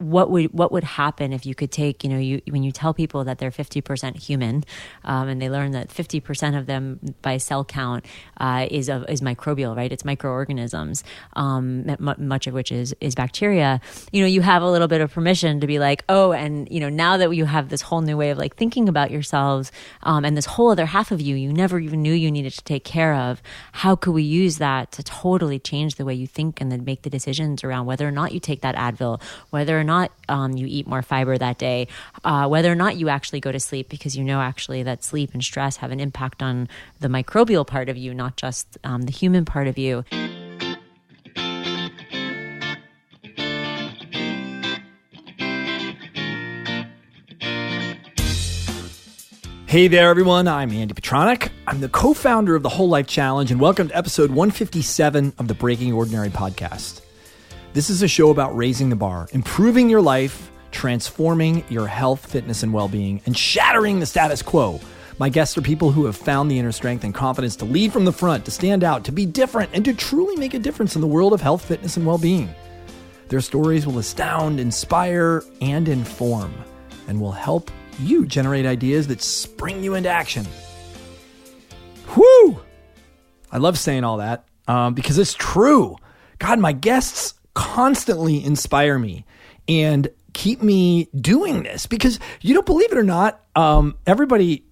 what would happen if you could take, when you tell people that they're 50% human, and they learn that 50% of them by cell count is microbial, right? It's microorganisms, much of which is bacteria. You have a little bit of permission to be like, oh, and now that you have this whole new way of like thinking about yourselves, and this whole other half of you never even knew you needed to take care of. How could we use that to totally change the way you think and then make the decisions around whether or not you take that Advil, whether or not you eat more fiber that day, whether or not you actually go to sleep, because actually that sleep and stress have an impact on the microbial part of you, not just the human part of you. Hey there, everyone. I'm Andy Petronic. I'm the co-founder of the Whole Life Challenge, and welcome to episode 157 of the Breaking Ordinary podcast. This is a show about raising the bar, improving your life, transforming your health, fitness, and well-being, and shattering the status quo. My guests are people who have found the inner strength and confidence to lead from the front, to stand out, to be different, and to truly make a difference in the world of health, fitness, and well-being. Their stories will astound, inspire, and inform, and will help you generate ideas that spring you into action. Whew! I love saying all that because it's true. God, my guests constantly inspire me and keep me doing this because believe it or not, everybody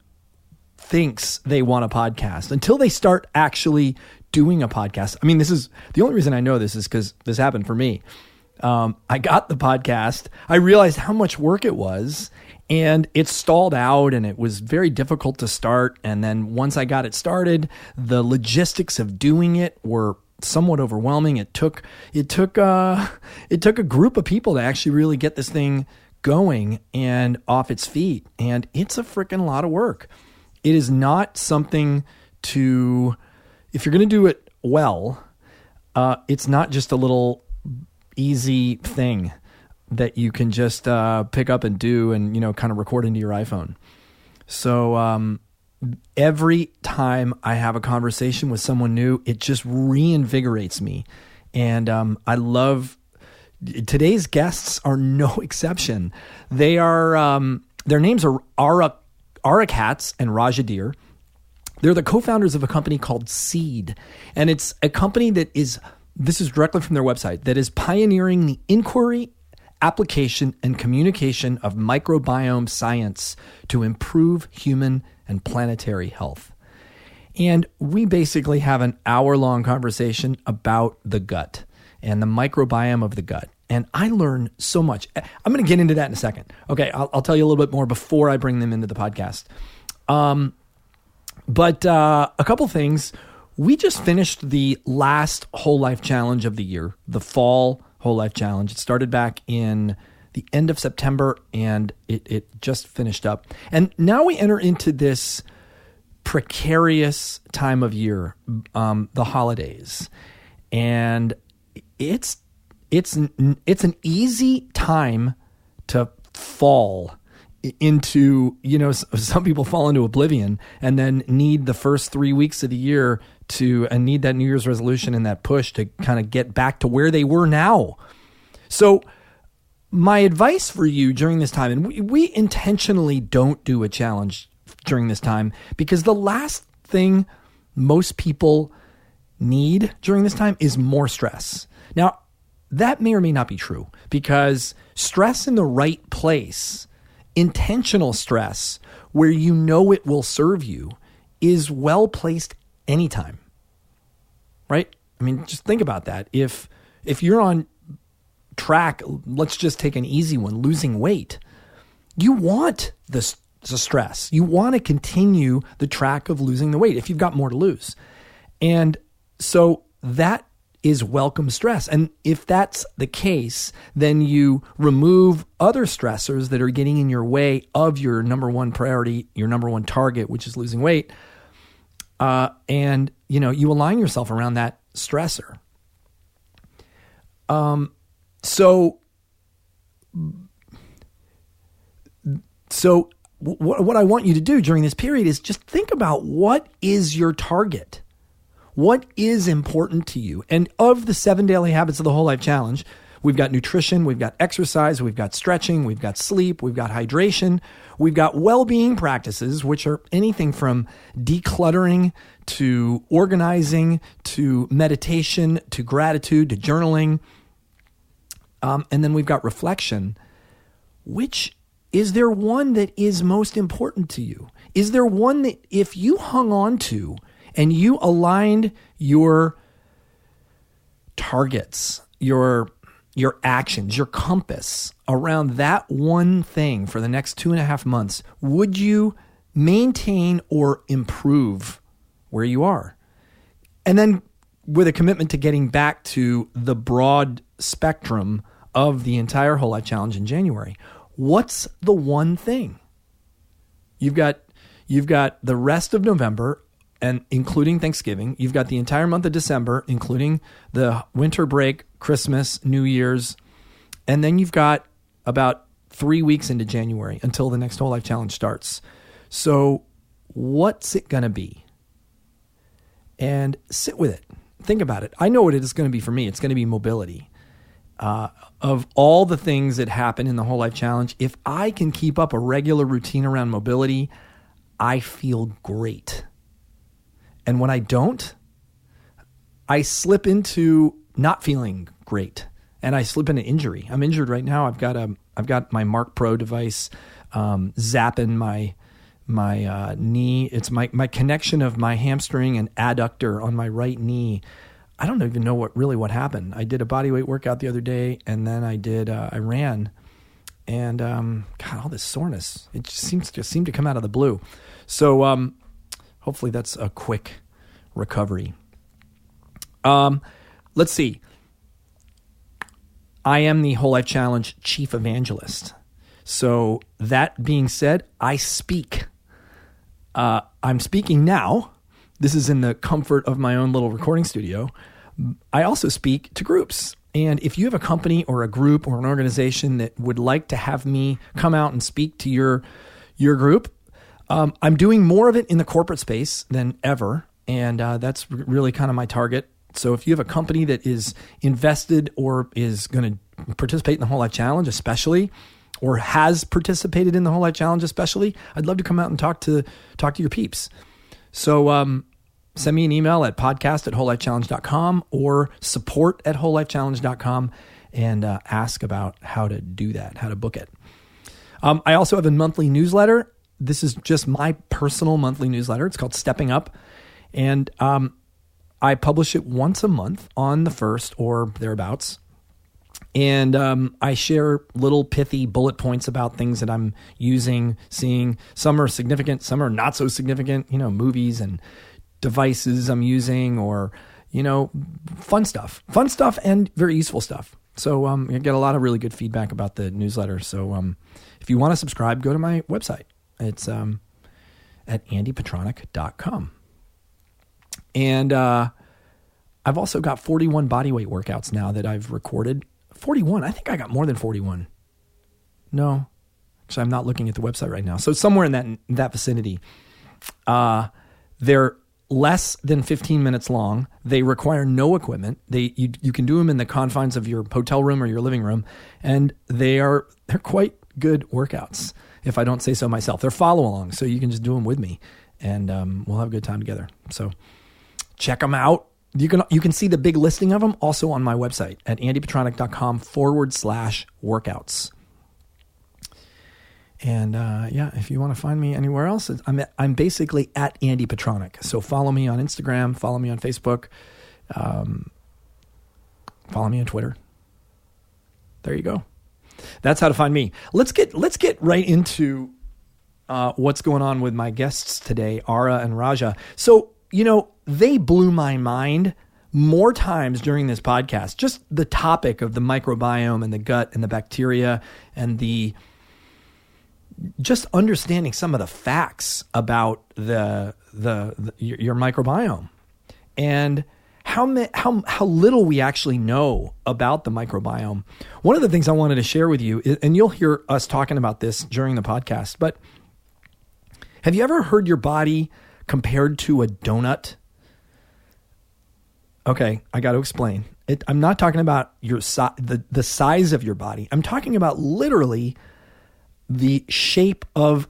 thinks they want a podcast until they start actually doing a podcast. I mean, this is the only reason I know this is because this happened for me. I got the podcast. I realized how much work it was, and it stalled out, and it was very difficult to start. And then once I got it started, the logistics of doing it were somewhat overwhelming. It took a group of people to actually really get this thing going and off its feet. And it's a freaking lot of work. It is not something to, if you're going to do it well, it's not just a little easy thing that you can just pick up and do and, kind of record into your iPhone. So every time I have a conversation with someone new, it just reinvigorates me. And I love today's guests are no exception. They are their names are Ara Katz and Dhir. They're the co-founders of a company called Seed, and it's a company that is, this is directly from their website, that is pioneering the inquiry, application, and communication of microbiome science to improve human and planetary health. And we basically have an hour-long conversation about the gut and the microbiome of the gut. And I learned so much. I'm going to get into that in a second. Okay, I'll tell you a little bit more before I bring them into the podcast. But a couple things. We just finished the last Whole Life Challenge of the year, the Fall Whole Life Challenge. It started back in the end of September, and it just finished up. And now we enter into this precarious time of year, the holidays. And it's an easy time to fall into, some people fall into oblivion and then need the first 3 weeks of the year and need that New Year's resolution and that push to kind of get back to where they were now. So my advice for you during this time, and we intentionally don't do a challenge during this time because the last thing most people need during this time is more stress. Now, that may or may not be true because stress in the right place, intentional stress where it will serve you, is well placed anytime, right? I mean, just think about that. If you're on track, let's just take an easy one, losing weight, you want the stress. You want to continue the track of losing the weight if you've got more to lose. And so that is welcome stress. And if that's the case, then you remove other stressors that are getting in your way of your number one priority, your number one target, which is losing weight. And you align yourself around that stressor. So what I want you to do during this period is just think about what is your target? What is important to you? And of the 7 daily habits of the Whole Life Challenge, We've got nutrition, we've got exercise, we've got stretching, we've got sleep, we've got hydration, we've got well-being practices, which are anything from decluttering to organizing to meditation to gratitude to journaling. And then we've got reflection. Which is there one that is most important to you? Is there one that if you hung on to and you aligned your targets, your actions, your compass around that one thing for the next 2.5 months, would you maintain or improve where you are? And then with a commitment to getting back to the broad spectrum of the entire Whole Life Challenge in January, what's the one thing? You've got the rest of November, and including Thanksgiving. You've got the entire month of December, including the winter break, Christmas, New Year's. And then you've got about 3 weeks into January until the next Whole Life Challenge starts. So what's it going to be? And sit with it. Think about it. I know what it is going to be for me. It's going to be mobility. Of all the things that happen in the Whole Life Challenge, if I can keep up a regular routine around mobility, I feel great. And when I don't, I slip into not feeling great, and I slip into injury. I'm injured right now. I've got my Mark Pro device zapping my knee. It's my connection of my hamstring and adductor on my right knee. I don't even know what happened. I did a bodyweight workout the other day, and then I ran, and God, all this soreness. It just seemed to come out of the blue. So hopefully that's a quick recovery. Let's see. I am the Whole Life Challenge chief evangelist. So that being said, I speak. I'm speaking now. This is in the comfort of my own little recording studio. I also speak to groups. And if you have a company or a group or an organization that would like to have me come out and speak to your group, I'm doing more of it in the corporate space than ever. And that's really kind of my target. So if you have a company that is invested or is going to participate in the Whole Life Challenge, especially, or has participated in the Whole Life Challenge, especially, I'd love to come out and talk to your peeps. So send me an email at podcast@wholelifechallenge.com or support@wholelifechallenge.com and ask about how to do that, how to book it. I also have a monthly newsletter. This is just my personal monthly newsletter. It's called Stepping Up. And I publish it once a month on the 1st or thereabouts. And I share little pithy bullet points about things that I'm using, seeing. Some are significant, some are not so significant, movies and devices I'm using, or, fun stuff and very useful stuff. So I get a lot of really good feedback about the newsletter. So if you want to subscribe, go to my website. It's at andypetronic.com. And I've also got 41 bodyweight workouts now that I've recorded. 41. I think I got more than 41. No, actually, I'm not looking at the website right now. So somewhere in that vicinity. They're less than 15 minutes long. They require no equipment. You can do them in the confines of your hotel room or your living room, and they're quite good workouts, if I don't say so myself. They're follow along, so you can just do them with me, and we'll have a good time together. So check them out. You can see the big listing of them also on my website at andypetronic.com/workouts. And if you want to find me anywhere else, I'm basically at Andy Petronic. So follow me on Instagram, follow me on Facebook, follow me on Twitter. There you go. That's how to find me. Let's get right into what's going on with my guests today, Ara and Raja. So, they blew my mind more times during this podcast. Just the topic of the microbiome and the gut and the bacteria and just understanding some of the facts about your microbiome and how little we actually know about the microbiome. One of the things I wanted to share with you, and you'll hear us talking about this during the podcast, but have you ever heard your body compared to a donut? Okay, I got to explain. I'm not talking about the size of your body. I'm talking about literally the shape of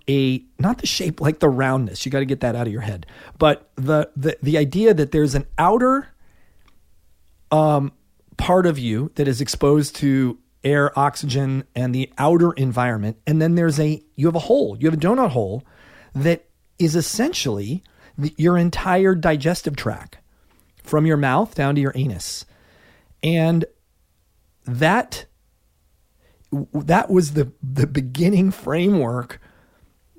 not the shape like the roundness. You got to get that out of your head. But the idea that there's an outer part of you that is exposed to air, oxygen, and the outer environment. And then you have a hole. You have a donut hole that is essentially your entire digestive tract from your mouth down to your anus. And that was the beginning framework.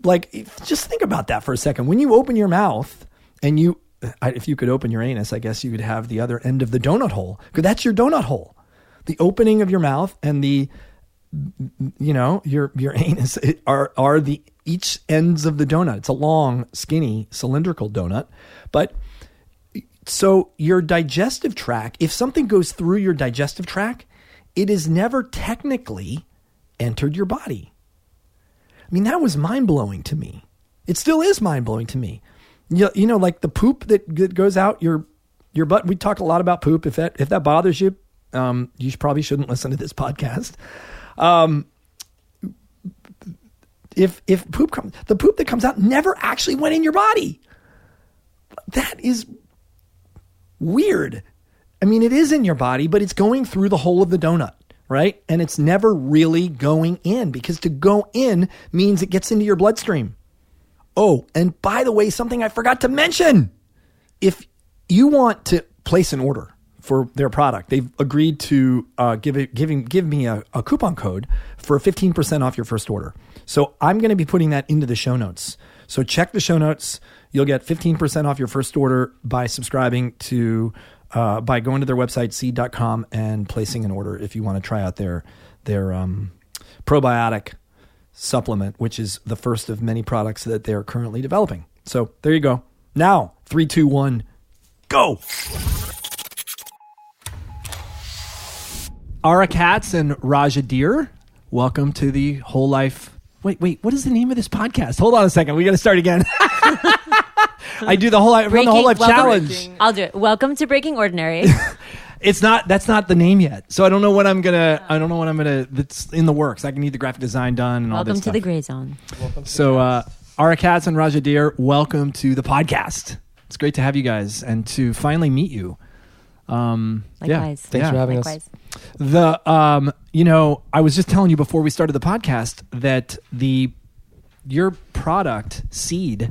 Like, just think about that for a second. When you open your mouth and if you could open your anus, I guess you could have the other end of the donut hole, because that's your donut hole. The opening of your mouth and your anus are the each ends of the donut. It's a long, skinny, cylindrical donut. But so your digestive tract, if something goes through your digestive tract, it has never technically entered your body. I mean, that was mind-blowing to me. It still is mind-blowing to me. You know, like the poop that goes out your butt. We talk a lot about poop. If that bothers you, you probably shouldn't listen to this podcast. If the poop that comes out never actually went in your body. That is weird. I mean, it is in your body, but it's going through the hole of the donut, right? And it's never really going in, because to go in means it gets into your bloodstream. Oh, and by the way, something I forgot to mention. If you want to place an order for their product, they've agreed to give me a coupon code for 15% off your first order. So I'm going to be putting that into the show notes. So check the show notes. You'll get 15% off your first order by subscribing to, by going to their website, seed.com, and placing an order if you want to try out their probiotic supplement, which is the first of many products that they're currently developing. So there you go. Now, 3, 2, 1, go. Ara Katz and Raja Dihr, welcome to the Whole Life. Wait, what is the name of this podcast? Hold on a second. We got to start again. I do the whole life challenge. I'll do it. Welcome to Breaking Ordinary. That's not the name yet. So I don't know what I'm gonna that's in the works. I need the graphic design done and all this stuff. Welcome to the gray zone. So Ara Katz and Raja Dihr, welcome to the podcast. It's great to have you guys and to finally meet you. Likewise. Thanks for having us. I was just telling you before we started the podcast that your product, Seed,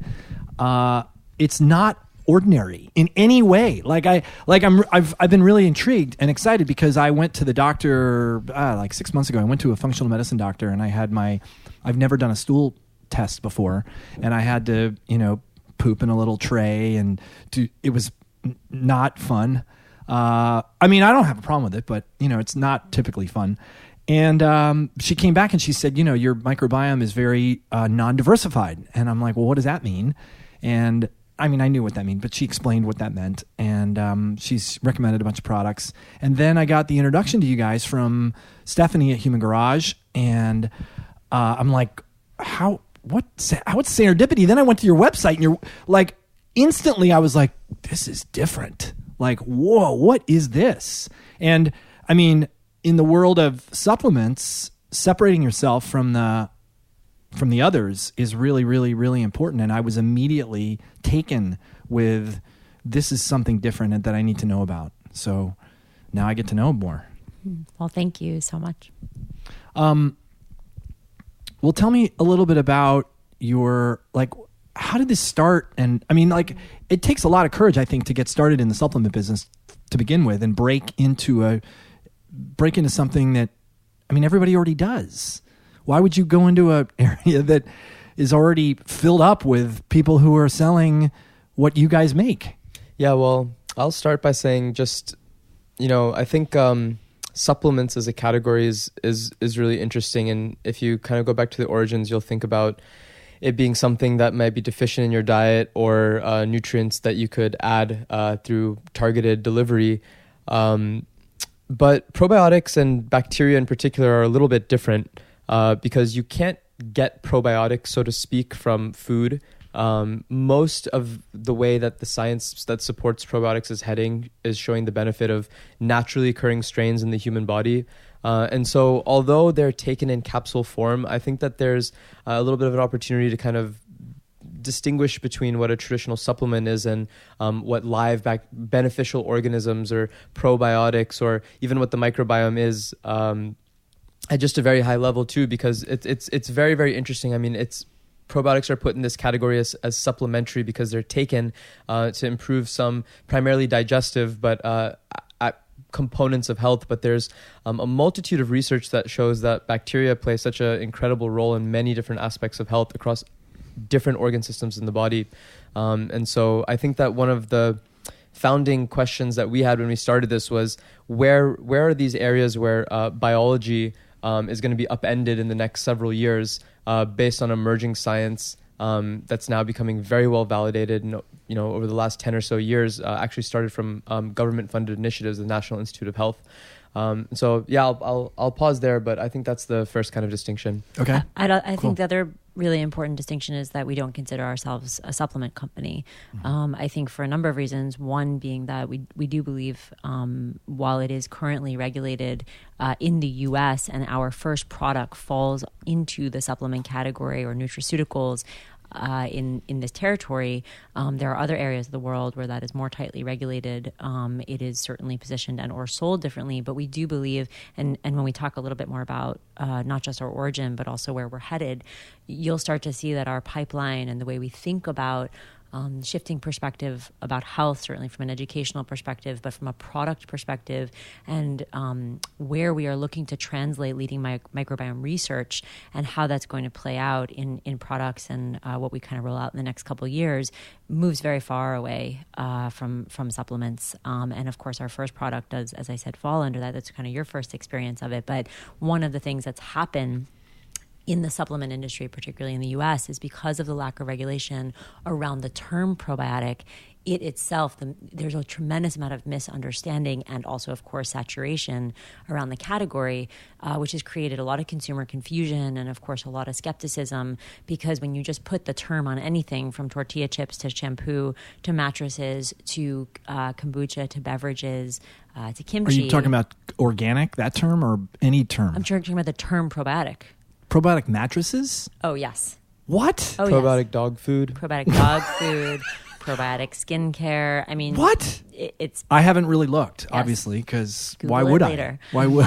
it's not ordinary in any way. I've been really intrigued and excited because I went to the doctor like 6 months ago. I went to a functional medicine doctor, and I've never done a stool test before, and I had to poop in a little tray, and it was not fun. I mean, I don't have a problem with it, but it's not typically fun. And she came back and she said, your microbiome is very non-diversified. And I'm like, well, what does that mean? And I mean, I knew what that meant, but she explained what that meant. And she's recommended a bunch of products. And then I got the introduction to you guys from Stephanie at Human Garage. And I'm like, what's serendipity? Then I went to your website, and you're like, instantly I was like, this is different. Like, whoa, what is this? And I mean, in the world of supplements, separating yourself from the others is really, really, really important. And I was immediately taken with, this is something different and that I need to know about. So now I get to know more. Well, thank you so much. Well, tell me a little bit about how did this start? And I mean, it takes a lot of courage, I think, to get started in the supplement business to begin with and break into something that, I mean, everybody already does. Why would you go into an area that is already filled up with people who are selling what you guys make? Yeah, well, I'll start by saying just, I think supplements as a category is really interesting. And if you kind of go back to the origins, you'll think about it being something that might be deficient in your diet or nutrients that you could add through targeted delivery. But probiotics and bacteria in particular are a little bit different because you can't get probiotics, so to speak, from food. most of the way that the science that supports probiotics is heading is showing the benefit of naturally occurring strains in the human body. And so although they're taken in capsule form, I think that there's a little bit of an opportunity to kind of distinguish between what a traditional supplement is and what live beneficial organisms or probiotics or even what the microbiome is at just a very high level too, because it's very, very interesting. I mean, probiotics are put in this category as supplementary because they're taken to improve some primarily digestive but components of health, but there's a multitude of research that shows that bacteria play such an incredible role in many different aspects of health across different organ systems in the body. And so I think that one of the founding questions that we had when we started this was where are these areas where biology is going to be upended in the next several years based on emerging science that's now becoming very well validated. And, over the last 10 or so years, actually started from government-funded initiatives, the National Institute of Health. So yeah, I'll pause there, but I think that's the first kind of distinction. Okay. I think the other really important distinction is that we don't consider ourselves a supplement company. Mm-hmm. I think for a number of reasons. One being that we do believe, while it is currently regulated in the U.S. and our first product falls into the supplement category or nutraceuticals, in this territory, there are other areas of the world where that is more tightly regulated. It is certainly positioned and or sold differently, but we do believe, and when we talk a little bit more about not just our origin, but also where we're headed, you'll start to see that our pipeline and the way we think about shifting perspective about health, certainly from an educational perspective, but from a product perspective, and where we are looking to translate leading microbiome research and how that's going to play out in products and what we kind of roll out in the next couple of years moves very far away from supplements. And of course, our first product does, as I said, fall under that. That's kind of your first experience of it. But one of the things that's happened in the supplement industry, particularly in the US, is because of the lack of regulation around the term probiotic. It itself, there's a tremendous amount of misunderstanding and also, of course, saturation around the category, which has created a lot of consumer confusion and, of course, a lot of skepticism, because when you just put the term on anything from tortilla chips to shampoo to mattresses to kombucha to beverages to kimchi. Are you talking about organic, that term, or any term? I'm talking about the term probiotic. Probiotic mattresses? Oh, yes. What? Oh, probiotic yes. dog food. Probiotic dog food. Probiotic skincare. I mean, what? It's. I haven't really looked, Yes. obviously, because Google why would it I? later. Why would?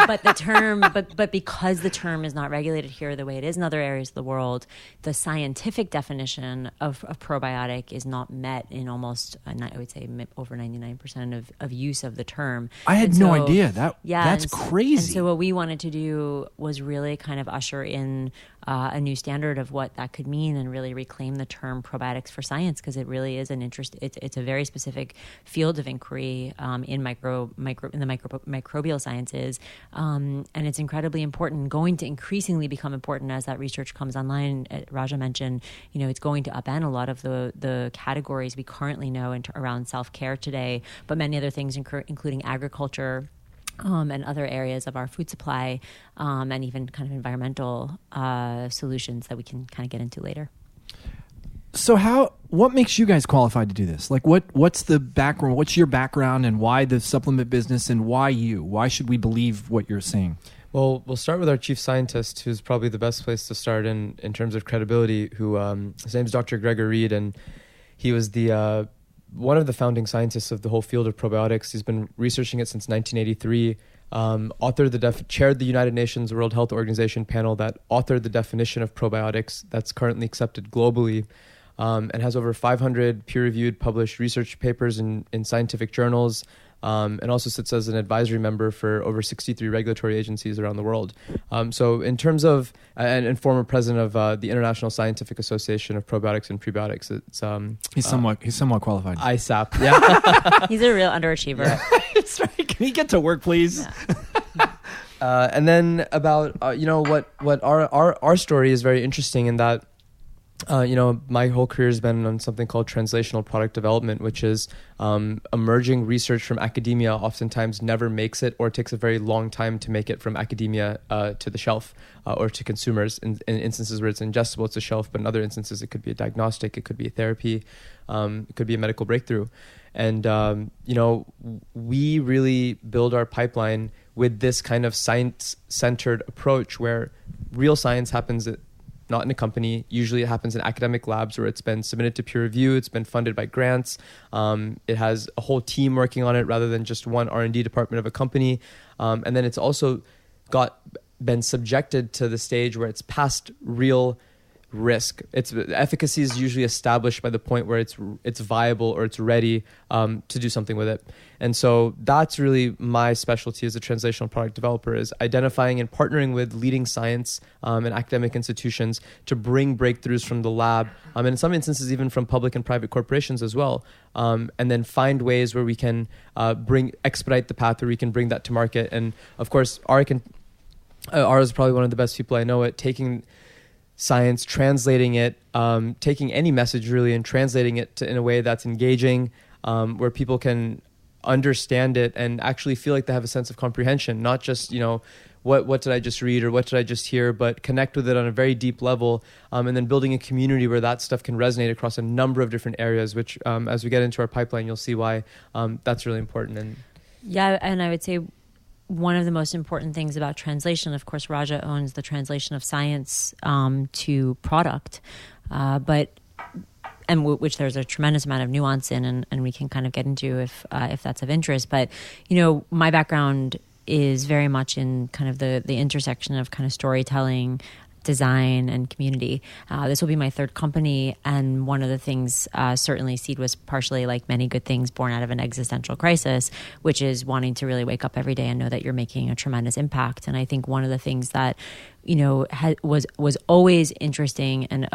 But the term, but because the term is not regulated here the way it is in other areas of the world, the scientific definition of probiotic is not met in almost, I would say, over 99% of use of the term. I had no idea. That's crazy. And so what we wanted to do was really kind of usher in a new standard of what that could mean and really reclaim the term probiotics for science, because it really is an interest. It's a very specific field of inquiry in the microbial sciences. And it's incredibly important, going to increasingly become important as that research comes online. Raja mentioned, it's going to upend a lot of the categories we currently know around self-care today, but many other things, including agriculture, and other areas of our food supply, and even kind of environmental solutions that we can kind of get into later. So what makes you guys qualified to do this? Like what's the background? What's your background, and why the supplement business, and why you? Why should we believe what you're saying? Well, we'll start with our chief scientist, who's probably the best place to start in terms of credibility, who his name's Dr. Gregory Reed, and he was the one of the founding scientists of the whole field of probiotics. He's been researching it since 1983. Chaired the United Nations World Health Organization panel that authored the definition of probiotics that's currently accepted globally, and has over 500 peer-reviewed published research papers in scientific journals, and also sits as an advisory member for over 63 regulatory agencies around the world. So in terms of, and former president of the International Scientific Association of Probiotics and Prebiotics, it's he's somewhat qualified. ISAPP, yeah. He's a real underachiever. Yeah. That's right. Can he get to work, please? Yeah. And then about what our story is very interesting in that My whole career has been on something called translational product development, which is emerging research from academia oftentimes never makes it, or takes a very long time to make it from academia to the shelf or to consumers. In instances where it's ingestible, it's a shelf, but in other instances, it could be a diagnostic, it could be a therapy, it could be a medical breakthrough. And, we really build our pipeline with this kind of science-centered approach where real science happens not in a company. Usually it happens in academic labs where it's been submitted to peer review. It's been funded by grants. It has a whole team working on it rather than just one R&D department of a company. And then it's also been subjected to the stage where it's past real risk. Its efficacy is usually established by the point where it's viable or it's ready to do something with it. And so that's really my specialty as a translational product developer, is identifying and partnering with leading science and academic institutions to bring breakthroughs from the lab, and in some instances even from public and private corporations as well, and then find ways where we can expedite the path where we can bring that to market. And of course, Ara is probably one of the best people I know at taking science, translating it, taking any message really and translating it in a way that's engaging, where people can understand it and actually feel like they have a sense of comprehension, not just, what did I just read or what did I just hear, but connect with it on a very deep level, and then building a community where that stuff can resonate across a number of different areas, which as we get into our pipeline, you'll see why that's really important. And I would say one of the most important things about translation, of course, Raja owns the translation of science to product, which there's a tremendous amount of nuance in, and we can kind of get into if that's of interest. But, my background is very much in kind of the intersection of kind of storytelling, design, and community. This will be my third company, and one of the things, certainly Seed was partially, like many good things, born out of an existential crisis, which is wanting to really wake up every day and know that you're making a tremendous impact. And I think one of the things that was always interesting and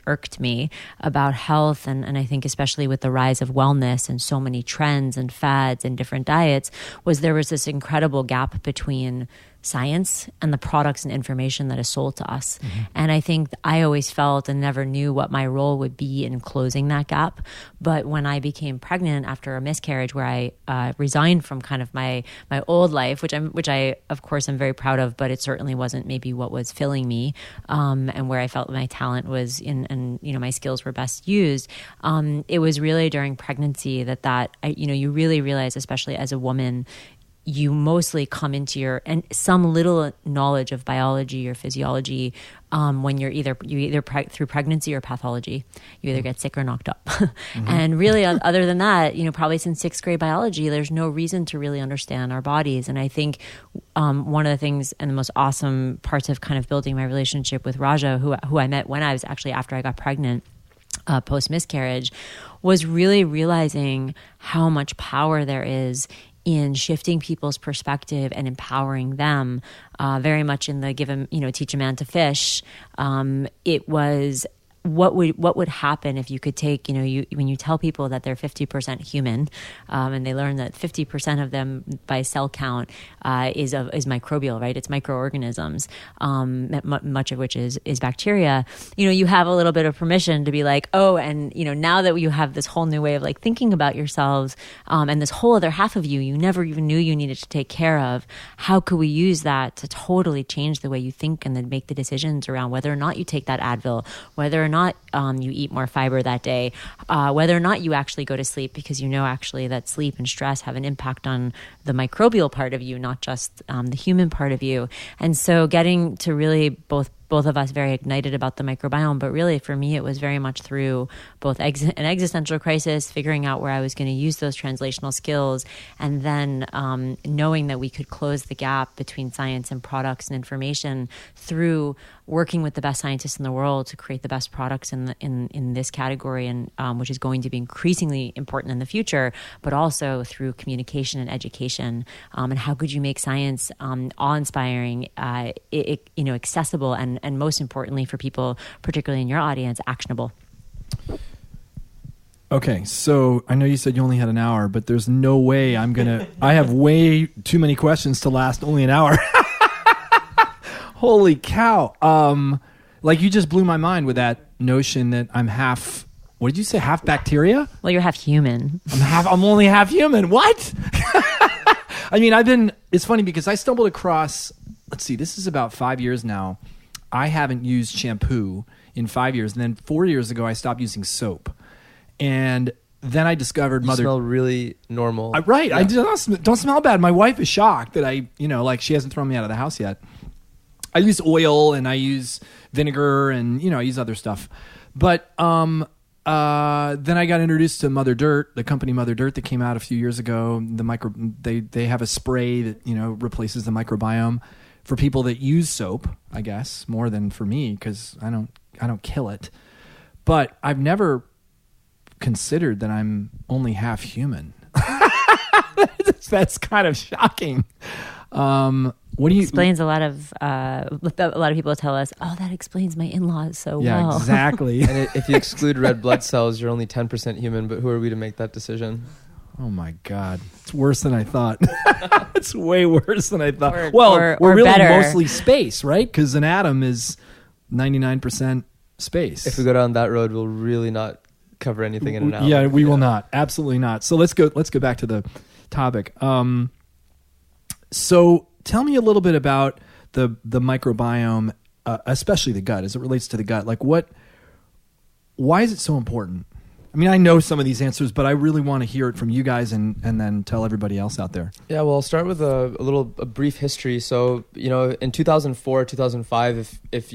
irked me about health, and I think especially with the rise of wellness and so many trends and fads and different diets, was there was this incredible gap between science and the products and information that is sold to us. Mm-hmm. And I think I always felt and never knew what my role would be in closing that gap. But when I became pregnant after a miscarriage, where I resigned from kind of my old life, which I of course am very proud of, but it certainly wasn't maybe what was filling me, and where I felt my talent was in, and my skills were best used. It was really during pregnancy that you really realize, especially as a woman, you mostly come into some little knowledge of biology or physiology when you either through pregnancy or pathology. You either get sick or knocked up. Mm-hmm. And really, other than that, probably since sixth grade biology, there's no reason to really understand our bodies. And I think one of the things and the most awesome parts of kind of building my relationship with Raja, who I met when I was actually after I got pregnant, post miscarriage, was really realizing how much power there is in shifting people's perspective and empowering them, very much in the teach a man to fish. It was what would happen if you could take, when you tell people that they're 50% human, and they learn that 50% of them by cell count is microbial, right? It's microorganisms, much of which is bacteria. You have a little bit of permission to be like, oh, and now that you have this whole new way of like thinking about yourselves, and this whole other half of you never even knew you needed to take care of, how could we use that to totally change the way you think and then make the decisions around whether or not you take that Advil, whether or not you eat more fiber that day, whether or not you actually go to sleep, because actually that sleep and stress have an impact on the microbial part of you, not just the human part of you. And so getting to really both of us very ignited about the microbiome, but really for me, it was very much through both an existential crisis, figuring out where I was going to use those translational skills, and then knowing that we could close the gap between science and products and information through working with the best scientists in the world to create the best products in this category, and which is going to be increasingly important in the future, but also through communication and education. And how could you make science awe-inspiring, accessible, and most importantly for people, particularly in your audience, actionable? Okay, so I know you said you only had an hour, but there's no way I have way too many questions to last only an hour. Holy cow. Like you just blew my mind with that notion that I'm half, what did you say? Half bacteria? Well, you're half human. I'm only half human. What? I mean, it's funny because I stumbled across, let's see, this is about 5 years now. I haven't used shampoo in 5 years. And then 4 years ago, I stopped using soap. And then I discovered You smell really normal. Right. Yeah. I don't smell bad. My wife is shocked that she hasn't thrown me out of the house yet. I use oil and I use vinegar and, I use other stuff. But then I got introduced to Mother Dirt, the company Mother Dirt that came out a few years ago. They have a spray that, replaces the microbiome for people that use soap, I guess, more than for me because I don't kill it. But I've never considered that I'm only half human. That's kind of shocking. What do you explains a lot of people tell us, oh, that explains my in-laws so well. Yeah, exactly. And if you exclude red blood cells, you're only 10% human, but who are we to make that decision? Oh my God. It's worse than I thought. It's way worse than I thought. Or we're really better. mostly space, right? Because an atom is 99% space. If we go down that road, we'll really not cover anything in an hour. Yeah, we will not. Absolutely not. So let's go back to the topic. So tell me a little bit about the microbiome, especially the gut, as it relates to the gut. Like why is it so important? I mean, I know some of these answers, but I really want to hear it from you guys and then tell everybody else out there. Yeah, well, I'll start with a brief history. So, in 2004, 2005, if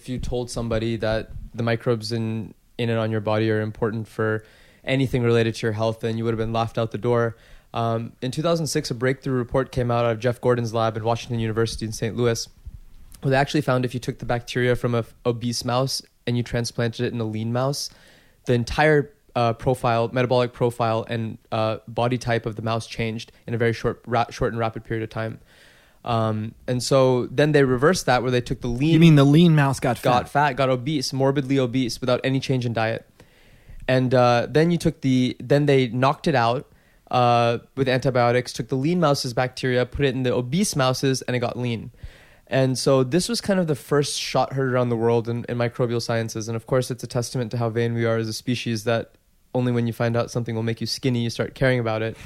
you told somebody that the microbes in and on your body are important for anything related to your health, then you would have been laughed out the door. In 2006, a breakthrough report came out of Jeff Gordon's lab at Washington University in St. Louis, where they actually found if you took the bacteria from an obese mouse and you transplanted it in a lean mouse, the entire metabolic profile and body type of the mouse changed in a very short and rapid period of time. And so then they reversed that, where they took the lean... You mean the lean mouse got fat? Got obese, morbidly obese, without any change in diet. And then they knocked it out with antibiotics, took the lean mouse's bacteria, put it in the obese mouses, and it got lean. And so this was kind of the first shot heard around the world in microbial sciences. And of course, it's a testament to how vain we are as a species that only when you find out something will make you skinny, you start caring about it.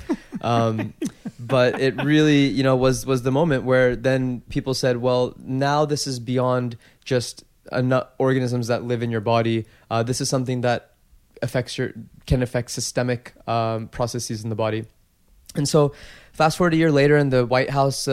But it really, was the moment where then people said, well, now this is beyond just organisms that live in your body. This is something that can affect systemic processes in the body. And so fast forward a year later, and the White House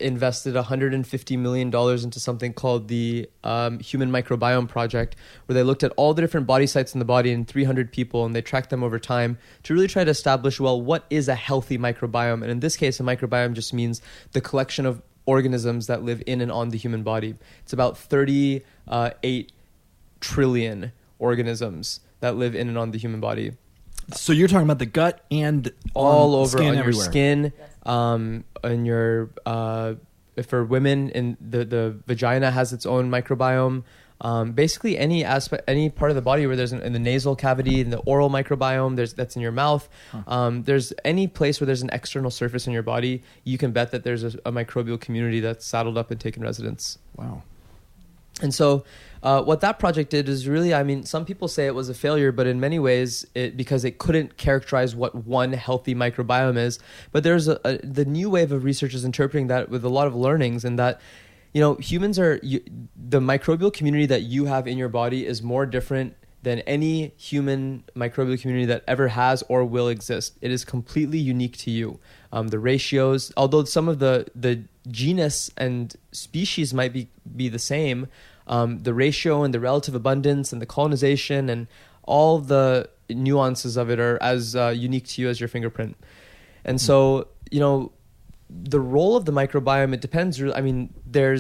invested $150 million into something called the Human Microbiome Project, where they looked at all the different body sites in the body in 300 people, and they tracked them over time to really try to establish, well, what is a healthy microbiome? And in this case, a microbiome just means the collection of organisms that live in and on the human body. It's about 38 trillion organisms that live in and on the human body. So you're talking about the gut and all over skin on everywhere. Your skin, and your for women, in the vagina has its own microbiome. Basically, any part of the body where there's in the nasal cavity, in the oral microbiome, that's in your mouth. There's any place where there's an external surface in your body, you can bet that there's a microbial community that's saddled up and taken residence. Wow. And so what that project did is really, some people say it was a failure, but in many ways, because it couldn't characterize what one healthy microbiome is. But there's the new wave of research is interpreting that with a lot of learnings, and that, humans the microbial community that you have in your body is more different than any human microbial community that ever has or will exist. It is completely unique to you. The ratios, although some of the genus and species might be the same, the ratio and the relative abundance and the colonization and all the nuances of it are as unique to you as your fingerprint. And so, the role of the microbiome, it depends. There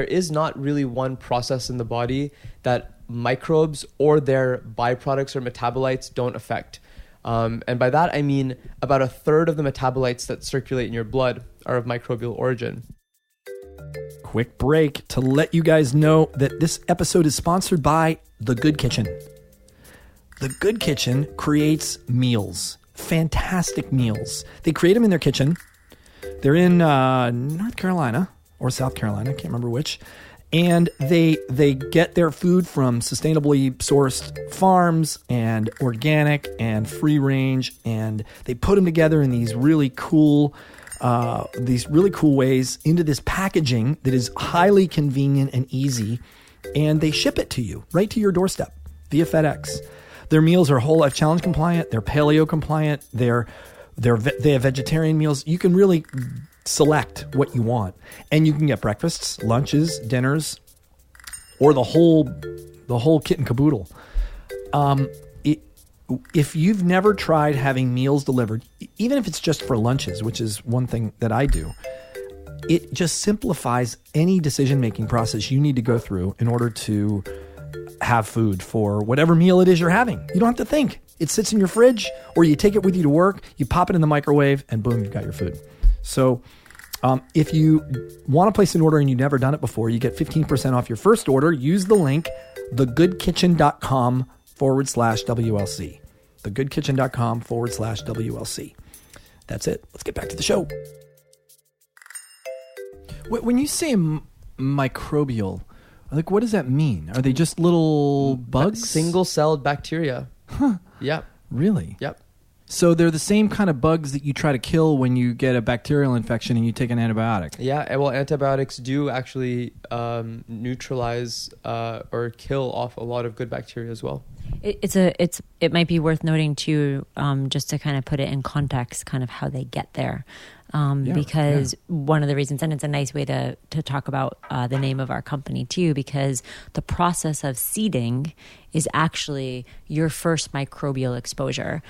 is not really one process in the body that microbes or their byproducts or metabolites don't affect. And by that, I mean about a third of the metabolites that circulate in your blood are of microbial origin. Quick break to let you guys know that this episode is sponsored by The Good Kitchen. The Good Kitchen creates meals, fantastic meals. They create them in their kitchen. They're in North Carolina or South Carolina, I can't remember which. And they get their food from sustainably sourced farms and organic and free range, and they put them together in these really cool ways into this packaging that is highly convenient and easy, and they ship it to you right to your doorstep via FedEx. Their meals are Whole Life Challenge compliant, they're paleo compliant, they have vegetarian meals. You can really select what you want, and you can get breakfasts, lunches, dinners, or the whole kit and caboodle. If you've never tried having meals delivered, even if it's just for lunches, which is one thing that I do, it just simplifies any decision-making process you need to go through in order to have food for whatever meal it is you're having. You don't have to think. It sits in your fridge, or you take it with you to work, you pop it in the microwave, and boom, you've got your food. So if you want to place an order and you've never done it before, you get 15% off your first order. Use the link, thegoodkitchen.com/WLC. thegoodkitchen.com/WLC. That's it. Let's get back to the show. When you say microbial, like, what does that mean? Are they just little bugs? Single-celled bacteria. Huh. Yep. Really? Yep. So they're the same kind of bugs that you try to kill when you get a bacterial infection and you take an antibiotic. Yeah, well, antibiotics do actually neutralize or kill off a lot of good bacteria as well. It might be worth noting too, just to kind of put it in context, kind of how they get there. Because one of the reasons, and it's a nice way to talk about the name of our company too, because the process of seeding is actually your first microbial exposure.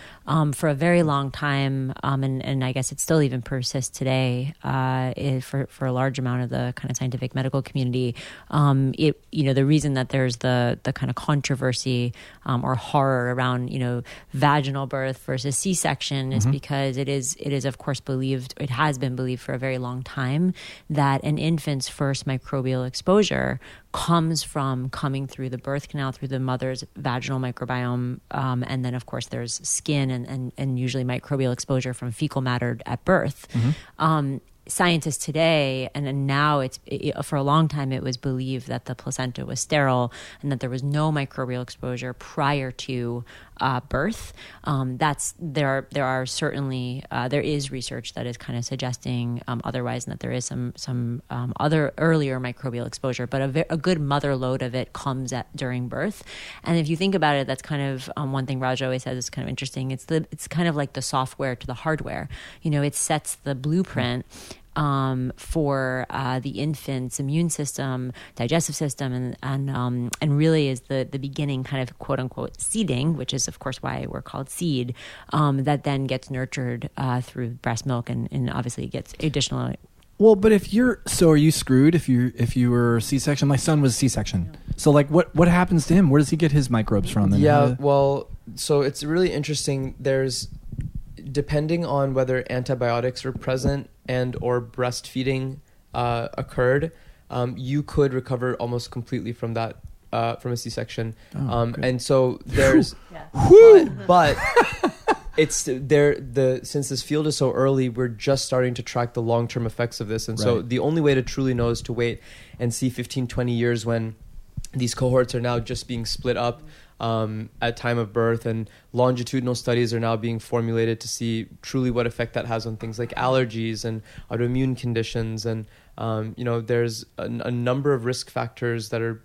For a very long time, and I guess it still even persists today, for a large amount of the kind of scientific medical community, the reason that there's the kind of controversy or horror around vaginal birth versus C-section is because it is of course believed, it has been believed for a very long time, that an infant's first microbial exposure comes from coming through the birth canal, through the mother's vaginal microbiome, and then of course there's skin and usually microbial exposure from fecal matter at birth. Scientists today, and now for a long time it was believed that the placenta was sterile and that there was no microbial exposure prior to birth. There are certainly there is research that is kind of suggesting otherwise, and that there is some other earlier microbial exposure, but a good mother load of it comes during birth. And if you think about it, that's kind of one thing Raj always says is kind of interesting. It's kind of like the software to the hardware. It sets the blueprint for the infant's immune system, digestive system, and really is the beginning kind of quote unquote seeding, which is of course why we're called seed, that then gets nurtured through breast milk and obviously gets additional. Well, but are you screwed if you were C-section? My son was C-section. So like what happens to him? Where does he get his microbes from? Then? So it's really interesting. Depending on whether antibiotics were present and or breastfeeding occurred, you could recover almost completely from that, from a C-section. And so there's, but it's there. Since this field is so early, we're just starting to track the long-term effects of this. And so the only way to truly know is to wait and see 15, 20 years when these cohorts are now just being split up at time of birth, and longitudinal studies are now being formulated to see truly what effect that has on things like allergies and autoimmune conditions. And, there's a number of risk factors that are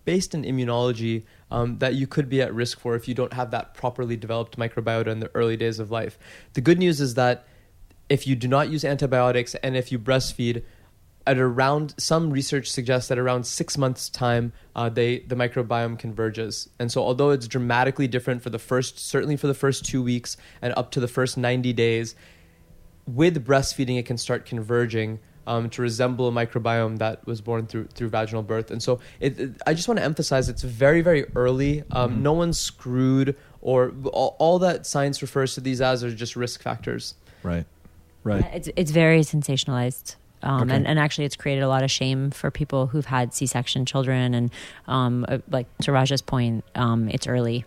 based in immunology that you could be at risk for if you don't have that properly developed microbiota in the early days of life. The good news is that if you do not use antibiotics and if you breastfeed, some research suggests that around 6 months' time, the microbiome converges. And so although it's dramatically different certainly for the first 2 weeks and up to the first 90 days, with breastfeeding, it can start converging to resemble a microbiome that was born through vaginal birth. And so I just want to emphasize it's very, very early. No one's screwed, or all that science refers to these as are just risk factors. Right. It's very sensationalized. And actually it's created a lot of shame for people who've had C-section children. And like to Raja's point, it's early.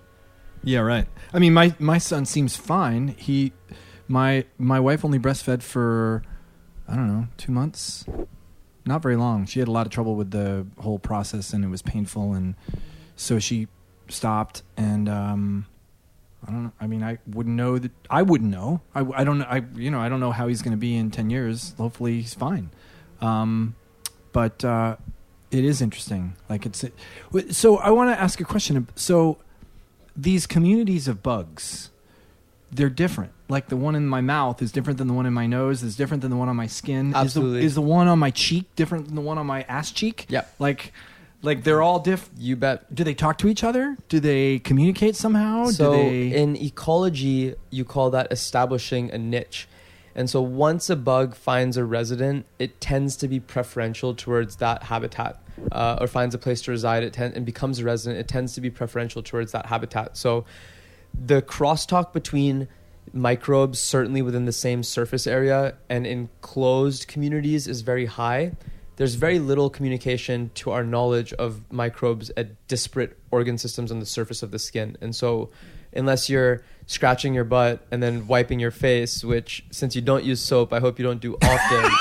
Yeah, right. I mean, my son seems fine. My wife only breastfed for, I don't know, 2 months. not very long. She had a lot of trouble with the whole process, and it was painful, and so she stopped. And I don't know. I mean, I wouldn't know that. I wouldn't know. I don't know. I don't know how he's going to be in 10 years. Hopefully, he's fine. But it is interesting. Like so I want to ask a question. So these communities of bugs, they're different. Like the one in my mouth is different than the one in my nose, is different than the one on my skin. Absolutely. Is the one on my cheek different than the one on my ass cheek? Yeah. Like they're all different. You bet. Do they talk to each other? Do they communicate somehow? So in ecology, you call that establishing a niche. And so once a bug finds a resident, it tends to be preferential towards that habitat, or finds a place to reside and becomes a resident. It tends to be preferential towards that habitat. So the crosstalk between microbes, certainly within the same surface area and in closed communities, is very high. There's very little communication to our knowledge of microbes at disparate organ systems on the surface of the skin. And so unless you're scratching your butt and then wiping your face, which since you don't use soap, I hope you don't do often.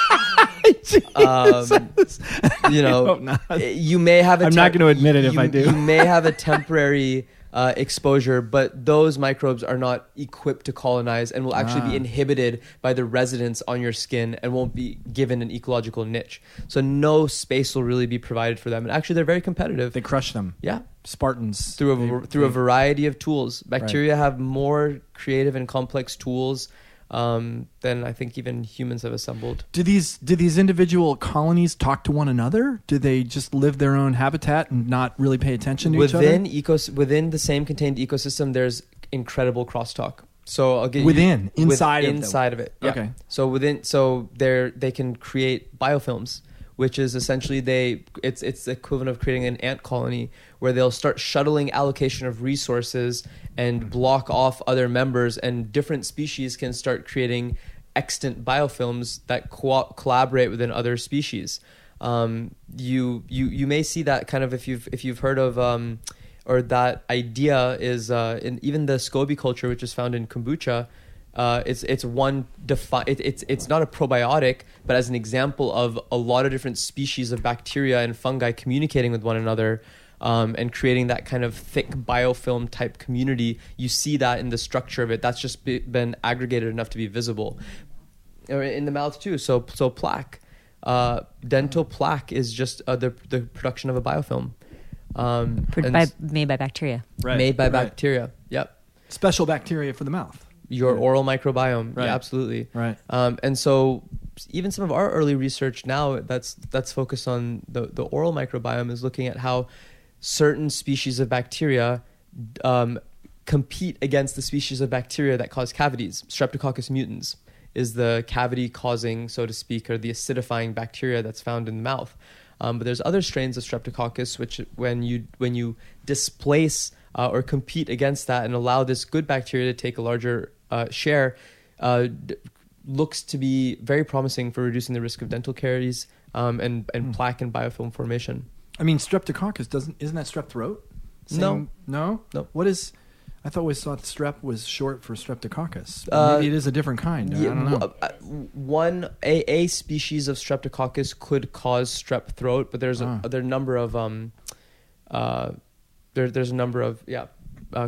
You may have I'm not going to admit it if I do. You may have a temporary exposure, but those microbes are not equipped to colonize and will actually be inhibited by the residence on your skin and won't be given an ecological niche. So no space will really be provided for them. And actually, they're very competitive. They crush them. Yeah. Spartans. Through a variety of tools. Bacteria have more creative and complex tools than I think even humans have assembled. Do these individual colonies talk to one another? Do they just live their own habitat and not really pay attention to each other? Within the same contained ecosystem, there's incredible crosstalk. So I'll get inside of it. Yeah. Okay. So they can create biofilms, which is essentially it's the equivalent of creating an ant colony where they'll start shuttling allocation of resources and block off other members, and different species can start creating extant biofilms that collaborate within other species. You may see that kind of if you've heard of or that idea is in even the SCOBY culture, which is found in kombucha. It's not a probiotic, but as an example of a lot of different species of bacteria and fungi communicating with one another, and creating that kind of thick biofilm type community. You see that in the structure of it. That's just been aggregated enough to be visible. In the mouth too. So plaque, dental plaque is just the production of a biofilm. Made by bacteria. Right. Made by bacteria. Yep. Special bacteria for the mouth. Your oral microbiome. Right. Yeah, absolutely. Right. And so even some of our early research now that's focused on the oral microbiome is looking at how certain species of bacteria compete against the species of bacteria that cause cavities. Streptococcus mutans is the cavity causing, so to speak, or the acidifying bacteria that's found in the mouth. But there's other strains of Streptococcus which when you displace or compete against that and allow this good bacteria to take a larger share, looks to be very promising for reducing the risk of dental caries and plaque and biofilm formation. I mean, Streptococcus isn't that strep throat? No. What is? I thought we thought strep was short for Streptococcus. Maybe it is a different kind. I don't know. A species of Streptococcus could cause strep throat, but there's a number of there's a number of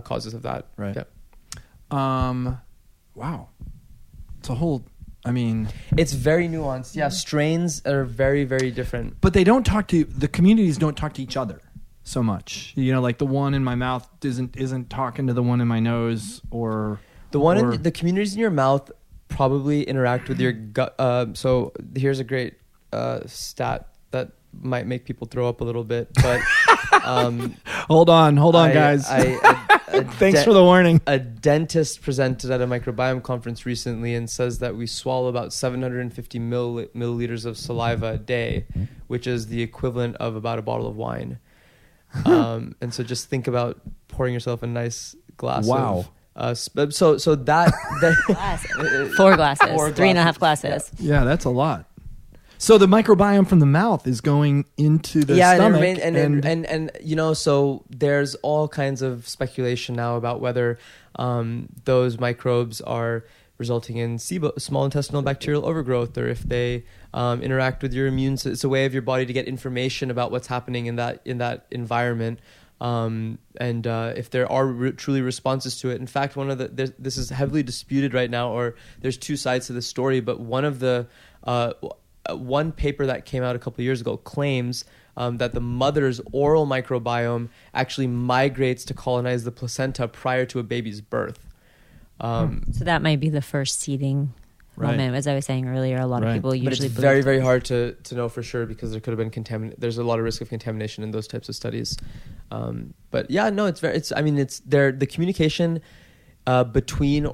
causes of that. Right. Yeah. Wow. It's a whole. I mean, it's very nuanced. Yeah, strains are very, very different. But the communities don't talk to each other so much. Like the one in my mouth isn't talking to the one in my nose, or in the communities in your mouth probably interact with your gut. So here's a great stat that might make people throw up a little bit, but hold on, guys. Thanks for the warning. A dentist presented at a microbiome conference recently and says that we swallow about 750 milliliters of saliva a day, which is the equivalent of about a bottle of wine. And so just think about pouring yourself a nice glass. Wow. So that 4 glasses, 3.5 glasses. Yeah, that's a lot. So the microbiome from the mouth is going into the stomach. And so there's all kinds of speculation now about whether those microbes are resulting in small intestinal bacterial overgrowth, or if they interact with your immune system. It's a way of your body to get information about what's happening in that environment. And if there are truly responses to it. In fact, this is heavily disputed right now, or there's two sides to the story, but one paper that came out a couple of years ago claims that the mother's oral microbiome actually migrates to colonize the placenta prior to a baby's birth. So that might be the first seeding moment. As I was saying earlier, a lot of people usually But it's very, very hard to know for sure, because there could have been there's a lot of risk of contamination in those types of studies. But yeah, no, the communication between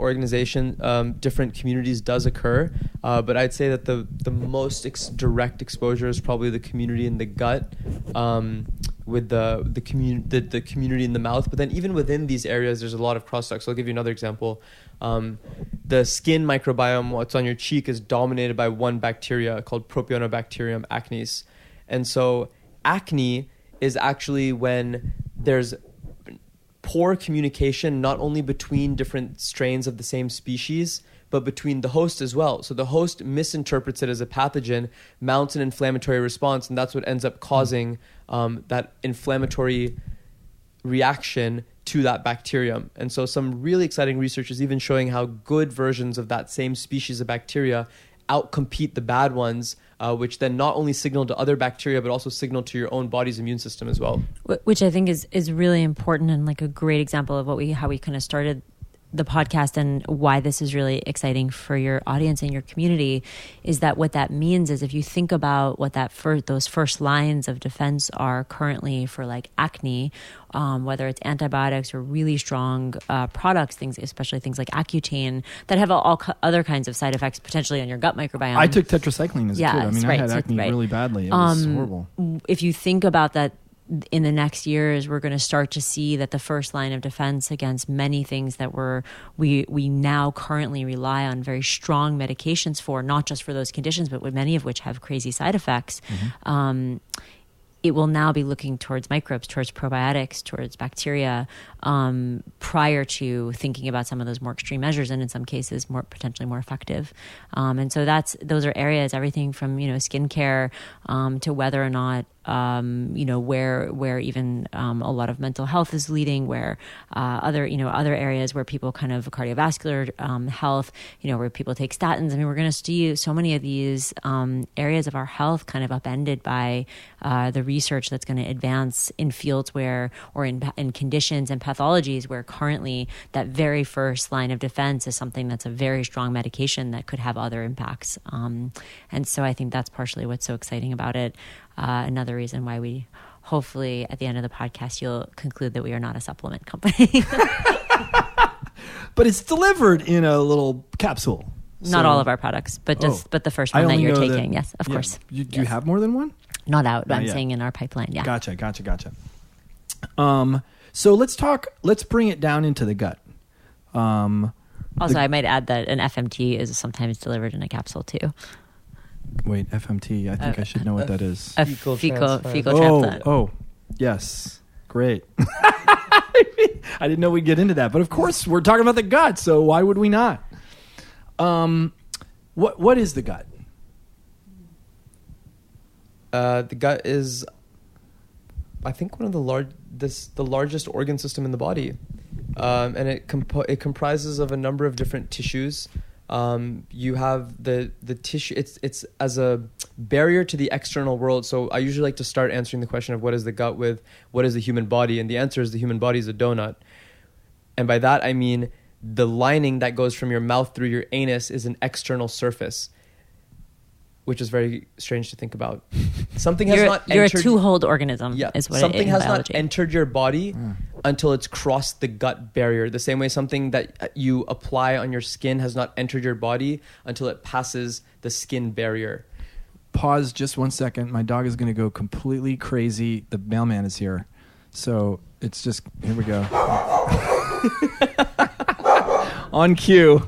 different communities does occur. But I'd say that the most direct exposure is probably the community in the gut, with the community in the mouth. But then even within these areas, there's a lot of crosstalk. So I'll give you another example. The skin microbiome, what's on your cheek, is dominated by one bacteria called Propionibacterium acnes. And so acne is actually when there's poor communication, not only between different strains of the same species, but between the host as well. So the host misinterprets it as a pathogen, mounts an inflammatory response, and that's what ends up causing that inflammatory reaction to that bacterium. And so some really exciting research is even showing how good versions of that same species of bacteria outcompete the bad ones, which then not only signal to other bacteria, but also signal to your own body's immune system as well. Which I think is really important, and like a great example of how we kind of started the podcast, and why this is really exciting for your audience and your community, is that what that means is, if you think about what those first lines of defense are currently for like acne, whether it's antibiotics or really strong products, especially things like Accutane, that have all other kinds of side effects potentially on your gut microbiome. I took tetracycline as a kid. I mean, I had acne really badly. It was horrible. If you think about that, in the next years, we're going to start to see that the first line of defense against many things that we now currently rely on very strong medications for, not just for those conditions, but many of which have crazy side effects. It will now be looking towards microbes, towards probiotics, towards bacteria, prior to thinking about some of those more extreme measures, and in some cases potentially more effective. And so those are areas, everything from skincare to whether or not where even a lot of mental health is leading, where other areas where people kind of cardiovascular health, where people take statins. I mean, we're going to see so many of these areas of our health kind of upended by the research that's going to advance in fields or in conditions and pathologies where currently that very first line of defense is something that's a very strong medication that could have other impacts. And so I think that's partially what's so exciting about it. Another reason why we hopefully at the end of the podcast you'll conclude that we are not a supplement company. But it's delivered in a little capsule. Not all of our products, but the first one that you're taking. Yes, of course. Do you have more than one? Not out. I'm saying in our pipeline. Yeah. Gotcha. So let's bring it down into the gut. Also, I might add that an FMT is sometimes delivered in a capsule too. Wait, FMT. I think I should know what that is. A fecal transplant. Oh, yes. Great. I didn't know we'd get into that, but of course we're talking about the gut, so why would we not? What is the gut? The gut is, I think, one of the largest organ system in the body, and it comprises of a number of different tissues. You have the tissue. It's as a barrier to the external world. So I usually like to start answering the question of what is the gut with what is the human body, and the answer is the human body is a donut. And by that I mean the lining that goes from your mouth through your anus is an external surface, which is very strange to think about. Something has not entered... You're a two-holed organism, is what something it is in has biology. Not entered your body until it's crossed the gut barrier. The same way something that you apply on your skin has not entered your body until it passes the skin barrier. Pause just 1 second. My dog is going to go completely crazy. The mailman is here. So it's just... Here we go. On cue.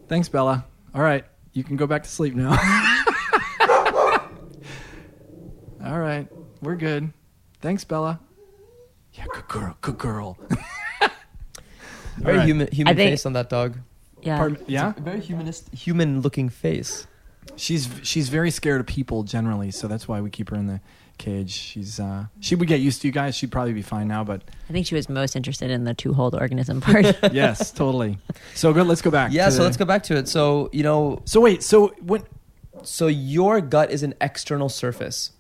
Thanks, Bella. All right. You can go back to sleep now. All right. We're good. Thanks, Bella. Yeah, good girl. Very right. human I think- face on that dog. Yeah. Yeah. Very human-looking face. She's very scared of people generally, so that's why we keep her in the cage. She would get used to you guys. She'd probably be fine now, but I think she was most interested in the two-hold organism part. yes, totally. So good. Let's go back. Yeah, so let's go back to it. So, So wait. So your gut is an external surface.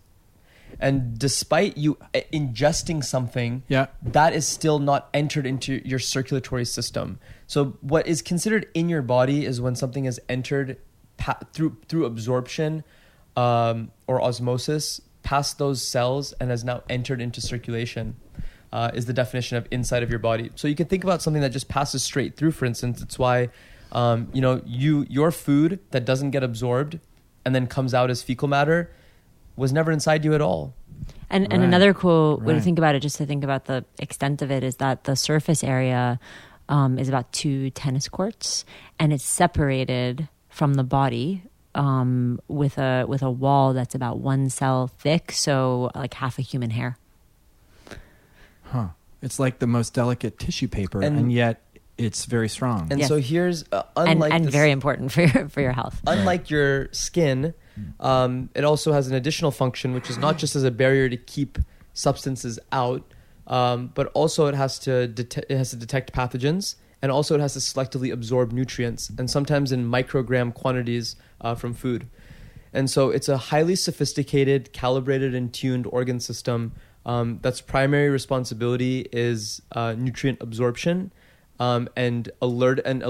And despite you ingesting something, Yeah. that is still not entered into your circulatory system. So what is considered in your body is when something is entered through absorption or osmosis past those cells and has now entered into circulation, is the definition of inside of your body. So you can think about something that just passes straight through, for instance. It's why, your food that doesn't get absorbed and then comes out as fecal matter was never inside you at all. And Right. another cool way to Right. think about it, just to think about the extent of it, is that the surface area is about 2 tennis courts, and it's separated from the body with a wall that's about 1 cell thick, so like half a human hair. Huh. It's like the most delicate tissue paper, and yet it's very strong. And Yes. so here's, And unlike very important for your health. unlike your skin, it also has an additional function, which is not just as a barrier to keep substances out, but also it has to detect pathogens, and also it has to selectively absorb nutrients, and sometimes in microgram quantities from food. And so it's a highly sophisticated, calibrated, and tuned organ system that's primary responsibility is nutrient absorption and alert and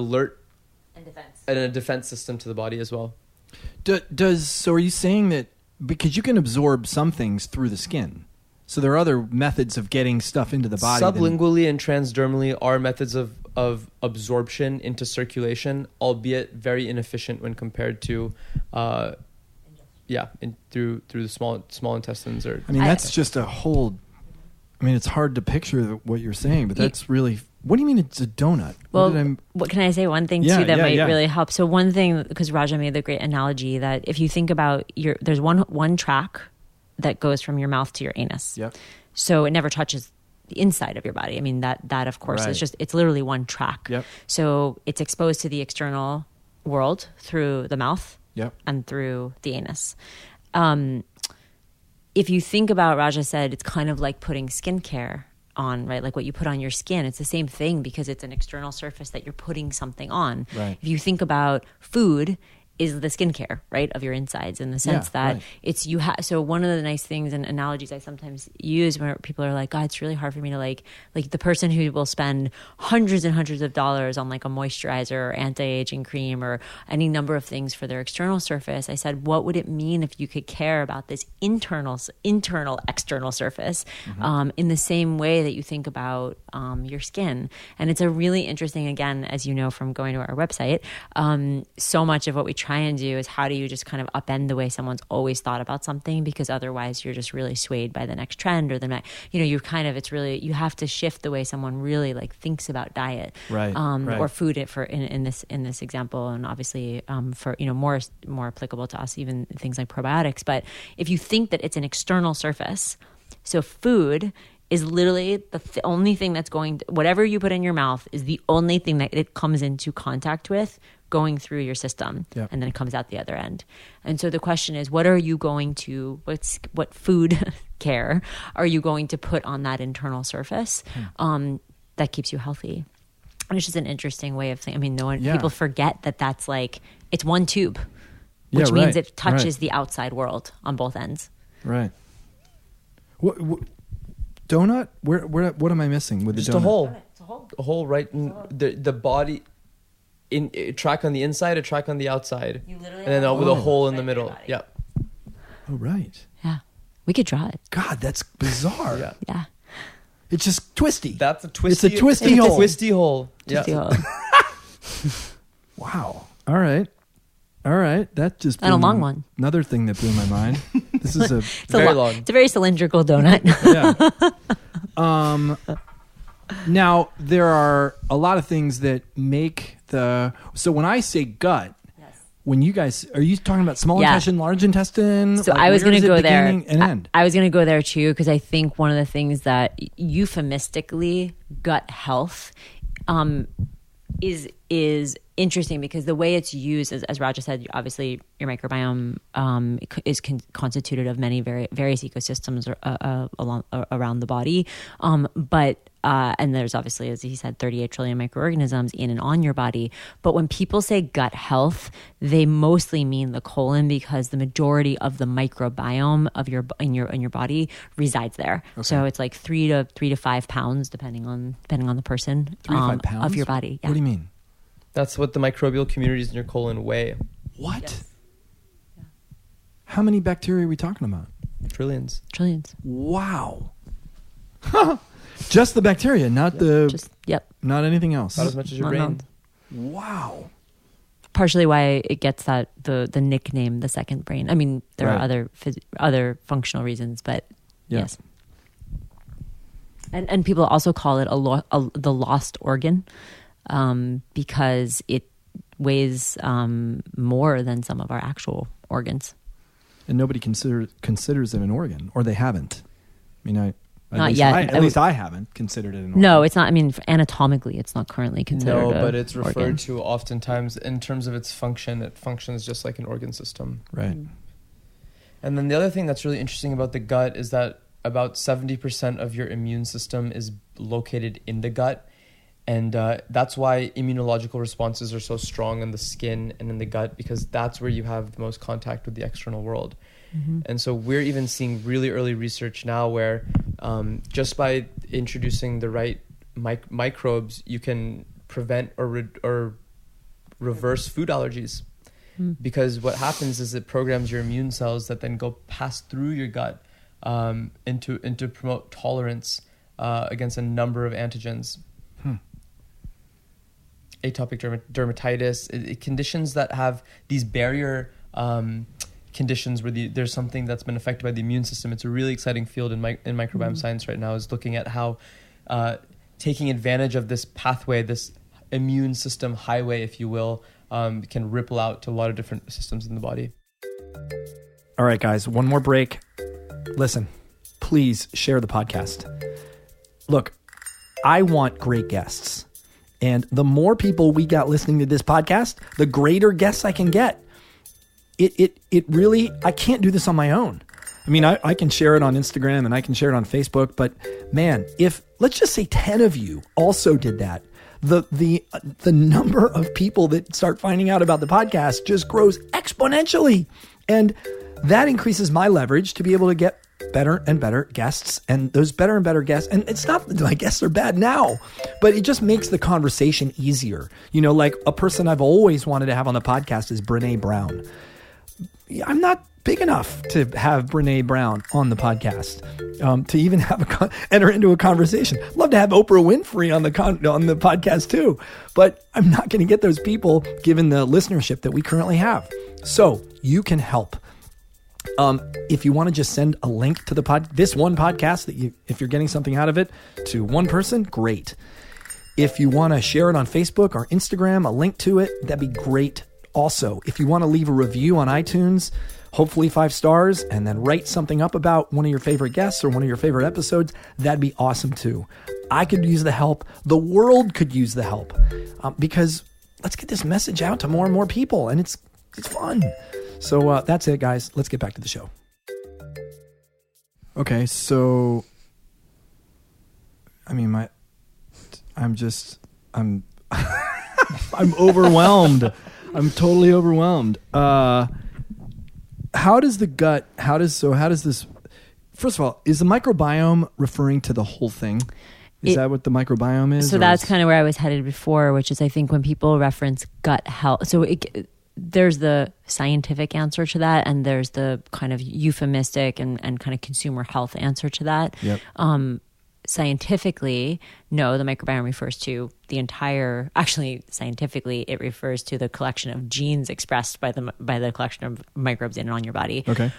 defense. and a defense system to the body as well. So are you saying that because you can absorb some things through the skin, so there are other methods of getting stuff into the body? Sublingually and transdermally are methods of absorption into circulation, albeit very inefficient when compared to through the small intestines. Or That's just a whole. It's hard to picture what you're saying, but that's really. What do you mean it's a donut? Well, what can I say? One thing too that might really help. So one thing, because Raja made the great analogy that if you think about there's one track that goes from your mouth to your anus. Yep. So it never touches the inside of your body. That of course is it's literally one track. Yep. So it's exposed to the external world through the mouth. Yep. And through the anus. If you think about, Raja said, it's kind of like putting skincare on, right? Like what you put on your skin. It's the same thing because it's an external surface that you're putting something on. Right. If you think about food, is the skincare, right, of your insides, in the sense that it's so one of the nice things and analogies I sometimes use where people are like, God, it's really hard for me to like the person who will spend hundreds and hundreds of dollars on like a moisturizer or anti-aging cream or any number of things for their external surface. I said, what would it mean if you could care about this internal external surface in the same way that you think about your skin? And it's a really interesting, again, as you know from going to our website, so much of what we try and do is how do you just kind of upend the way someone's always thought about something, because otherwise you're just really swayed by the next trend or the next, you have to shift the way someone really like thinks about diet, or food in this example, and obviously for more applicable to us, even things like probiotics. But if you think that it's an external surface, so food is literally the only thing that's whatever you put in your mouth is the only thing that it comes into contact with going through your system, and then it comes out the other end. And so the question is, what what food care are you going to put on that internal surface that keeps you healthy? And it's just an interesting way of thinking. People forget that that's like, it's one tube, which means it touches the outside world on both ends. Right. What donut? What am I missing with just the donut? a hole? A hole right in the body. In a track on the inside, a track on the outside, and then with a hole in the middle. Yeah. Oh, right. Yeah, we could draw it. God, that's bizarre. Yeah. It's just twisty. That's a twisty. It's a twisty hole. Twisty hole. Twisty hole. Wow. All right. That just and a long one. Another thing that blew my mind. This is very long. It's a very cylindrical donut. Yeah. Now, there are a lot of things that make so when I say gut, when you guys, are you talking about small intestine, large intestine? So I was going to go there. And end? I was going to go there too, because I think one of the things that euphemistically gut health is interesting because the way it's used, as Raja said, obviously your microbiome is constituted of many various ecosystems around the body, but and there's obviously, as he said, 38 trillion microorganisms in and on your body. But when people say gut health, they mostly mean the colon, because the majority of the microbiome of in your body resides there. Okay. So it's like 3 to 5 pounds, depending on the person, 3 to 5 pounds of your body. Yeah. What do you mean? That's what the microbial communities in your colon weigh. What? Yes. Yeah. How many bacteria are we talking about? Trillions. Wow. Just the bacteria, not not anything else. Not as much as your brain. Wow. Partially why it gets that the nickname, the second brain. I mean, there are other functional reasons, but yes. And people also call it the lost organ, because it weighs more than some of our actual organs. And nobody considers it an organ, or they haven't. I mean, not yet. At least I haven't considered it an organ. No, it's not. I mean, anatomically, it's not currently considered. No, but it's referred organ. to oftentimes in terms of its function. It functions just like an organ system. Right. And then the other thing that's really interesting about the gut is that about 70% of your immune system is located in the gut. And that's why immunological responses are so strong in the skin and in the gut, because that's where you have the most contact with the external world. Mm-hmm. And so we're even seeing really early research now where just by introducing the right microbes, you can prevent or reverse food allergies. Mm. Because what happens is it programs your immune cells that then go pass through your gut into promote tolerance against a number of antigens. Atopic dermatitis, conditions that have these barrier conditions where there's something that's been affected by the immune system. It's a really exciting field in microbiome science right now, is looking at how taking advantage of this pathway, this immune system highway, if you will, can ripple out to a lot of different systems in the body. All right, guys, one more break. Listen, please share the podcast. Look, I want great guests. And the more people we got listening to this podcast, the greater guests I can get. It really, I can't do this on my own. I mean, I can share it on Instagram and I can share it on Facebook, but man, if let's just say 10 of you also did that, the number of people that start finding out about the podcast just grows exponentially. And that increases my leverage to be able to get better and better guests, and those better and better guests. And it's not that my guests are bad now, but it just makes the conversation easier. You know, like a person I've always wanted to have on the podcast is Brene Brown. I'm not big enough to have Brene Brown on the podcast, to even have enter into a conversation. Love to have Oprah Winfrey on the podcast too, but I'm not going to get those people given the listenership that we currently have. So you can help. If you want to just send a link to this one podcast if you're getting something out of it, to one person, great. If you want to share it on Facebook or Instagram, a link to it, that'd be great. Also, if you want to leave a review on iTunes, hopefully 5 stars, and then write something up about one of your favorite guests or one of your favorite episodes, that'd be awesome too. I could use the help. The world could use the help, because let's get this message out to more and more people, and it's fun. So that's it, guys. Let's get back to the show. Okay, so I mean, I'm I'm overwhelmed. I'm totally overwhelmed. How does this? First of all, is the microbiome referring to the whole thing? Is that what the microbiome is? So that's kind of where I was headed before, which is I think when people reference gut health, so there's the scientific answer to that, and there's the kind of euphemistic and kind of consumer health answer to that. Yep. Scientifically, no, the microbiome refers to the entire, actually scientifically it refers to the collection of genes expressed by the collection of microbes in and on your body. Okay.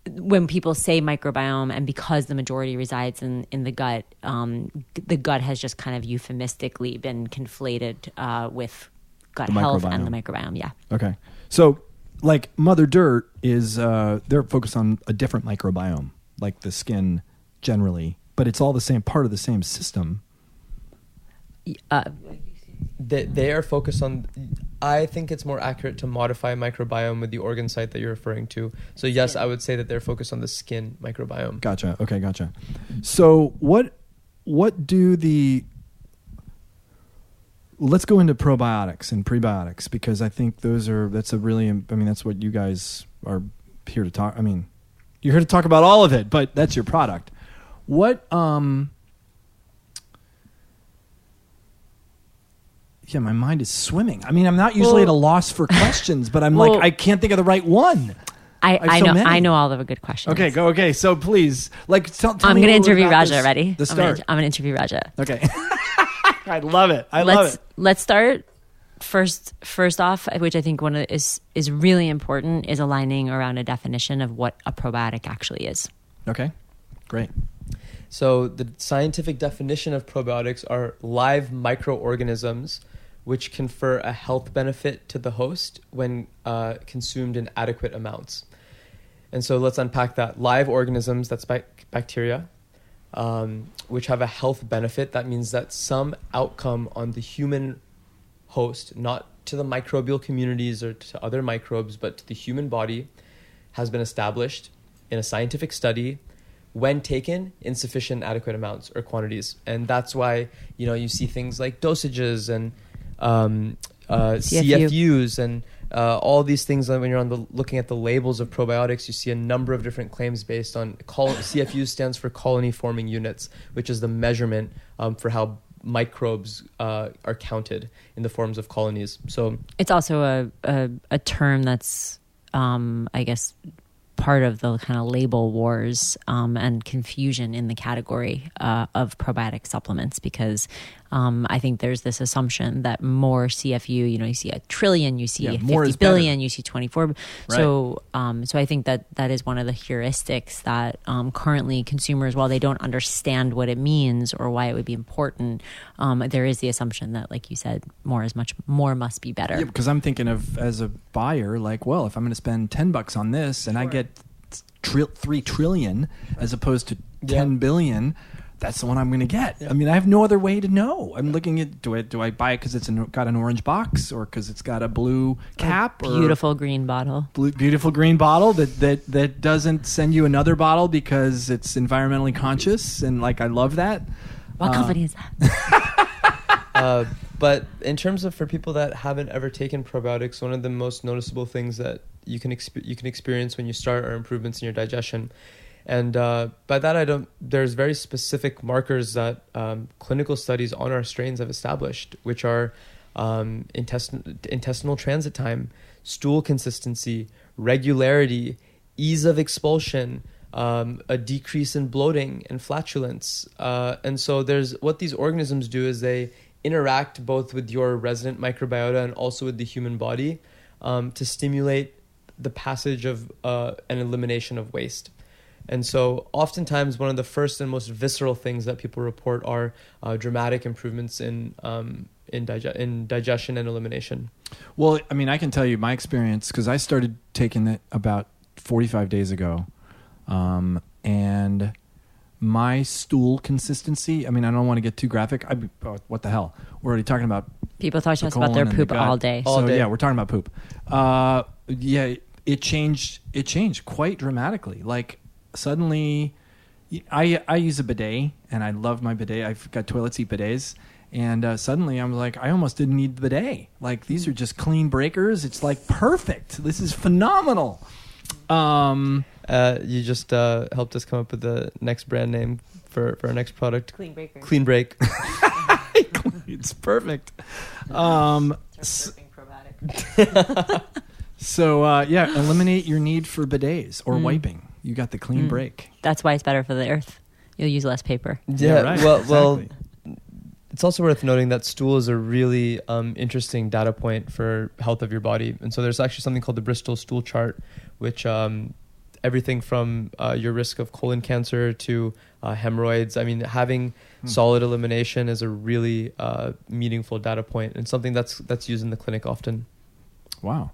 When people say microbiome, and because the majority resides in the gut has just kind of euphemistically been conflated with gut health and the microbiome. Yeah. Okay. So like Mother Dirt is, they're focused on a different microbiome, like the skin generally, but it's all the same part of the same system. They are focused on, I think it's more accurate to modify microbiome with the organ site that you're referring to. So yes, I would say that they're focused on the skin microbiome. Gotcha. Okay, gotcha. So what do let's go into probiotics and prebiotics, because I think that's what you guys are here to talk. I mean, you're here to talk about all of it, but that's your product. Yeah, my mind is swimming. I mean, I'm not usually at a loss for questions, but I'm I can't think of the right one. I know all of the good questions. Okay, go. Okay, so please, tell me. I'm going to interview Raja. Ready? The start. I'm going to interview Raja. Okay. I love it. I love it. Let's start first off, which I think one of is really important, is aligning around a definition of what a probiotic actually is. Okay, great. So the scientific definition of probiotics are live microorganisms which confer a health benefit to the host when consumed in adequate amounts. And so let's unpack that. Live organisms, that's bacteria, which have a health benefit. That means that some outcome on the human host, not to the microbial communities or to other microbes, but to the human body, has been established in a scientific study when taken in sufficient adequate amounts or quantities. And that's why, you see things like dosages and CFUs and all these things. When you're looking at the labels of probiotics, you see a number of different claims based on CFU stands for colony forming units, which is the measurement for how microbes are counted in the forms of colonies. So it's also a term that's I guess part of the kind of label wars and confusion in the category of probiotic supplements, because I think there's this assumption that more CFU, you see 1 trillion, you see 50 billion, you see 24. Right. So I think that is one of the heuristics that currently consumers, while they don't understand what it means or why it would be important, there is the assumption that, like you said, more must be better. Yeah, because I'm thinking of, as a buyer, if I'm going to spend $10 on this and I get 3 trillion as opposed to 10 billion, that's the one I'm going to get. I mean, I have no other way to know. I'm looking at, do I buy it because it's got an orange box, or because it's got a blue cap, or beautiful green bottle, beautiful green bottle that doesn't send you another bottle because it's environmentally conscious, and I love that. What company is that? But in terms of, for people that haven't ever taken probiotics, one of the most noticeable things that you can experience when you start are improvements in your digestion. And by that, there's very specific markers that clinical studies on our strains have established, which are intestinal transit time, stool consistency, regularity, ease of expulsion, a decrease in bloating and flatulence. And so what these organisms do is they interact both with your resident microbiota and also with the human body to stimulate the passage of an elimination of waste. And so oftentimes one of the first and most visceral things that people report are dramatic improvements in digestion and elimination. Well, I mean, I can tell you my experience, because I started taking it about 45 days ago. And my stool consistency, I mean, I don't want to get too graphic. What the hell? We're already talking about people talk to us about their poop all day. Yeah, we're talking about poop. It changed quite dramatically. Suddenly, I use a bidet, and I love my bidet. I've got toilet seat bidets, and suddenly I'm I almost didn't need the bidet. These are just clean breakers. It's perfect. This is phenomenal. You just helped us come up with the next brand name for our next product. Clean Breaker. Clean Break. It's perfect. Surfing probiotic. So eliminate your need for bidets or wiping. You got the Clean Break. That's why it's better for the earth. You'll use less paper. Yeah, right. Well, it's also worth noting that stool is a really interesting data point for health of your body. And so there's actually something called the Bristol stool chart, which everything from your risk of colon cancer to hemorrhoids. I mean, having solid elimination is a really meaningful data point, and something that's used in the clinic often. Wow.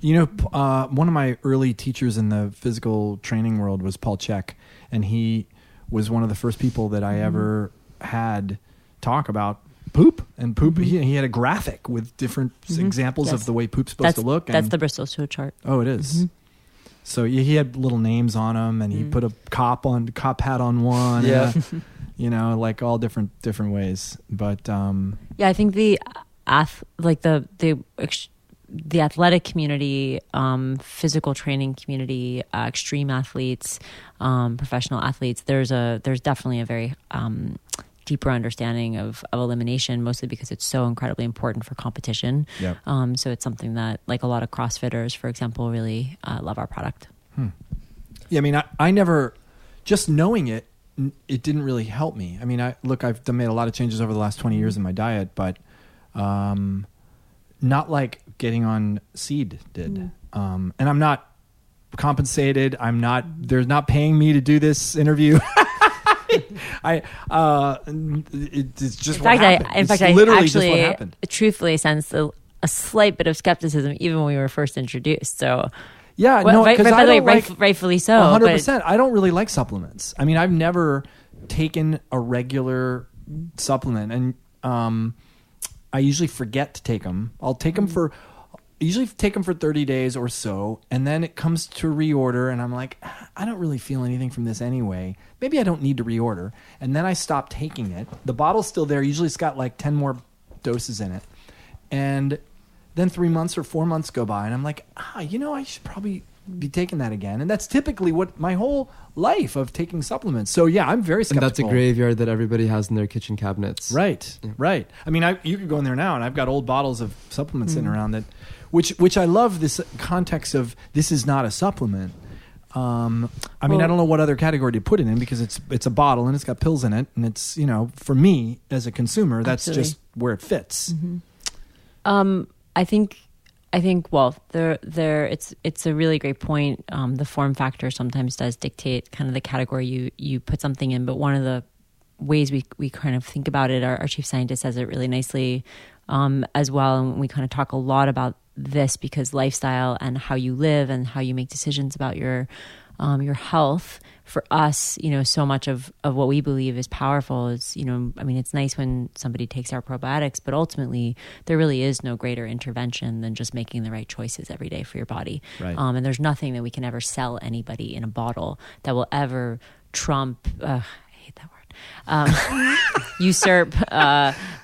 One of my early teachers in the physical training world was Paul Chek, and he was one of the first people that I ever had talk about poop and poop. He had a graphic with different examples of the way poop's supposed to look. That's the Bristol stool chart. Oh, it is. So he had little names on them, and he put a cop hat on one. Yeah. Like all different ways. But I think the athletic community, physical training community, extreme athletes, professional athletes, there's definitely a very deeper understanding of elimination, mostly because it's so incredibly important for competition. Yep. So it's something that, like, a lot of CrossFitters, for example, really love our product. Yeah, I mean, I never, just knowing it didn't really help me. I mean, I've made a lot of changes over the last 20 years in my diet, but not like getting on seed did. And I'm not compensated. They're not paying me to do this interview. It's just what happened. In fact, I literally actually, just what happened. Truthfully, sensed a slight bit of skepticism even when we were first introduced. So, yeah, no, because by the way, rightfully so. 100%. I don't really like supplements. I mean, I've never taken a regular supplement, and I usually forget to take them. I'll take them for 30 days or so, and then it comes to reorder, and I'm like, I don't really feel anything from this anyway. Maybe I don't need to reorder. And then I stop taking it. The bottle's still there. Usually it's got like 10 more doses in it. And then 3 months or 4 months go by, and I'm like, I should probably be taking that again. And that's typically what my whole life of taking supplements. So yeah, I'm very skeptical. And that's a graveyard that everybody has in their kitchen cabinets. Right, right. I mean, you could go in there now, and I've got old bottles of supplements sitting around that, which I love this context of this is not a supplement. I mean, I don't know what other category to put it in, because it's a bottle and it's got pills in it, and it's, for me as a consumer, that's just where it fits. I think well, it's a really great point. The form factor sometimes does dictate kind of the category you put something in, but one of the ways we kind of think about it, our chief scientist says it really nicely as well, and we kind of talk a lot about this because lifestyle and how you live and how you make decisions about your health, for us, so much of what we believe is powerful is, I mean, it's nice when somebody takes our probiotics, but ultimately there really is no greater intervention than just making the right choices every day for your body. Right. And there's nothing that we can ever sell anybody in a bottle that will ever trump, I hate that word, usurp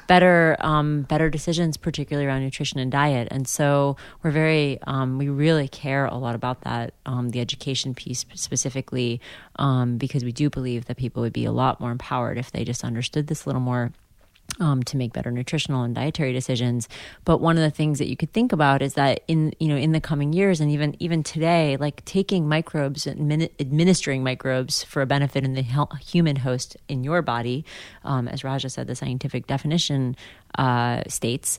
better decisions, particularly around nutrition and diet. And so we're we really care a lot about that, the education piece specifically, because we do believe that people would be a lot more empowered if they just understood this a little more, to make better nutritional and dietary decisions. But one of the things that you could think about is that in the coming years, and even today, like taking microbes and administering microbes for a benefit in the human host in your body, as Raja said, the scientific definition states,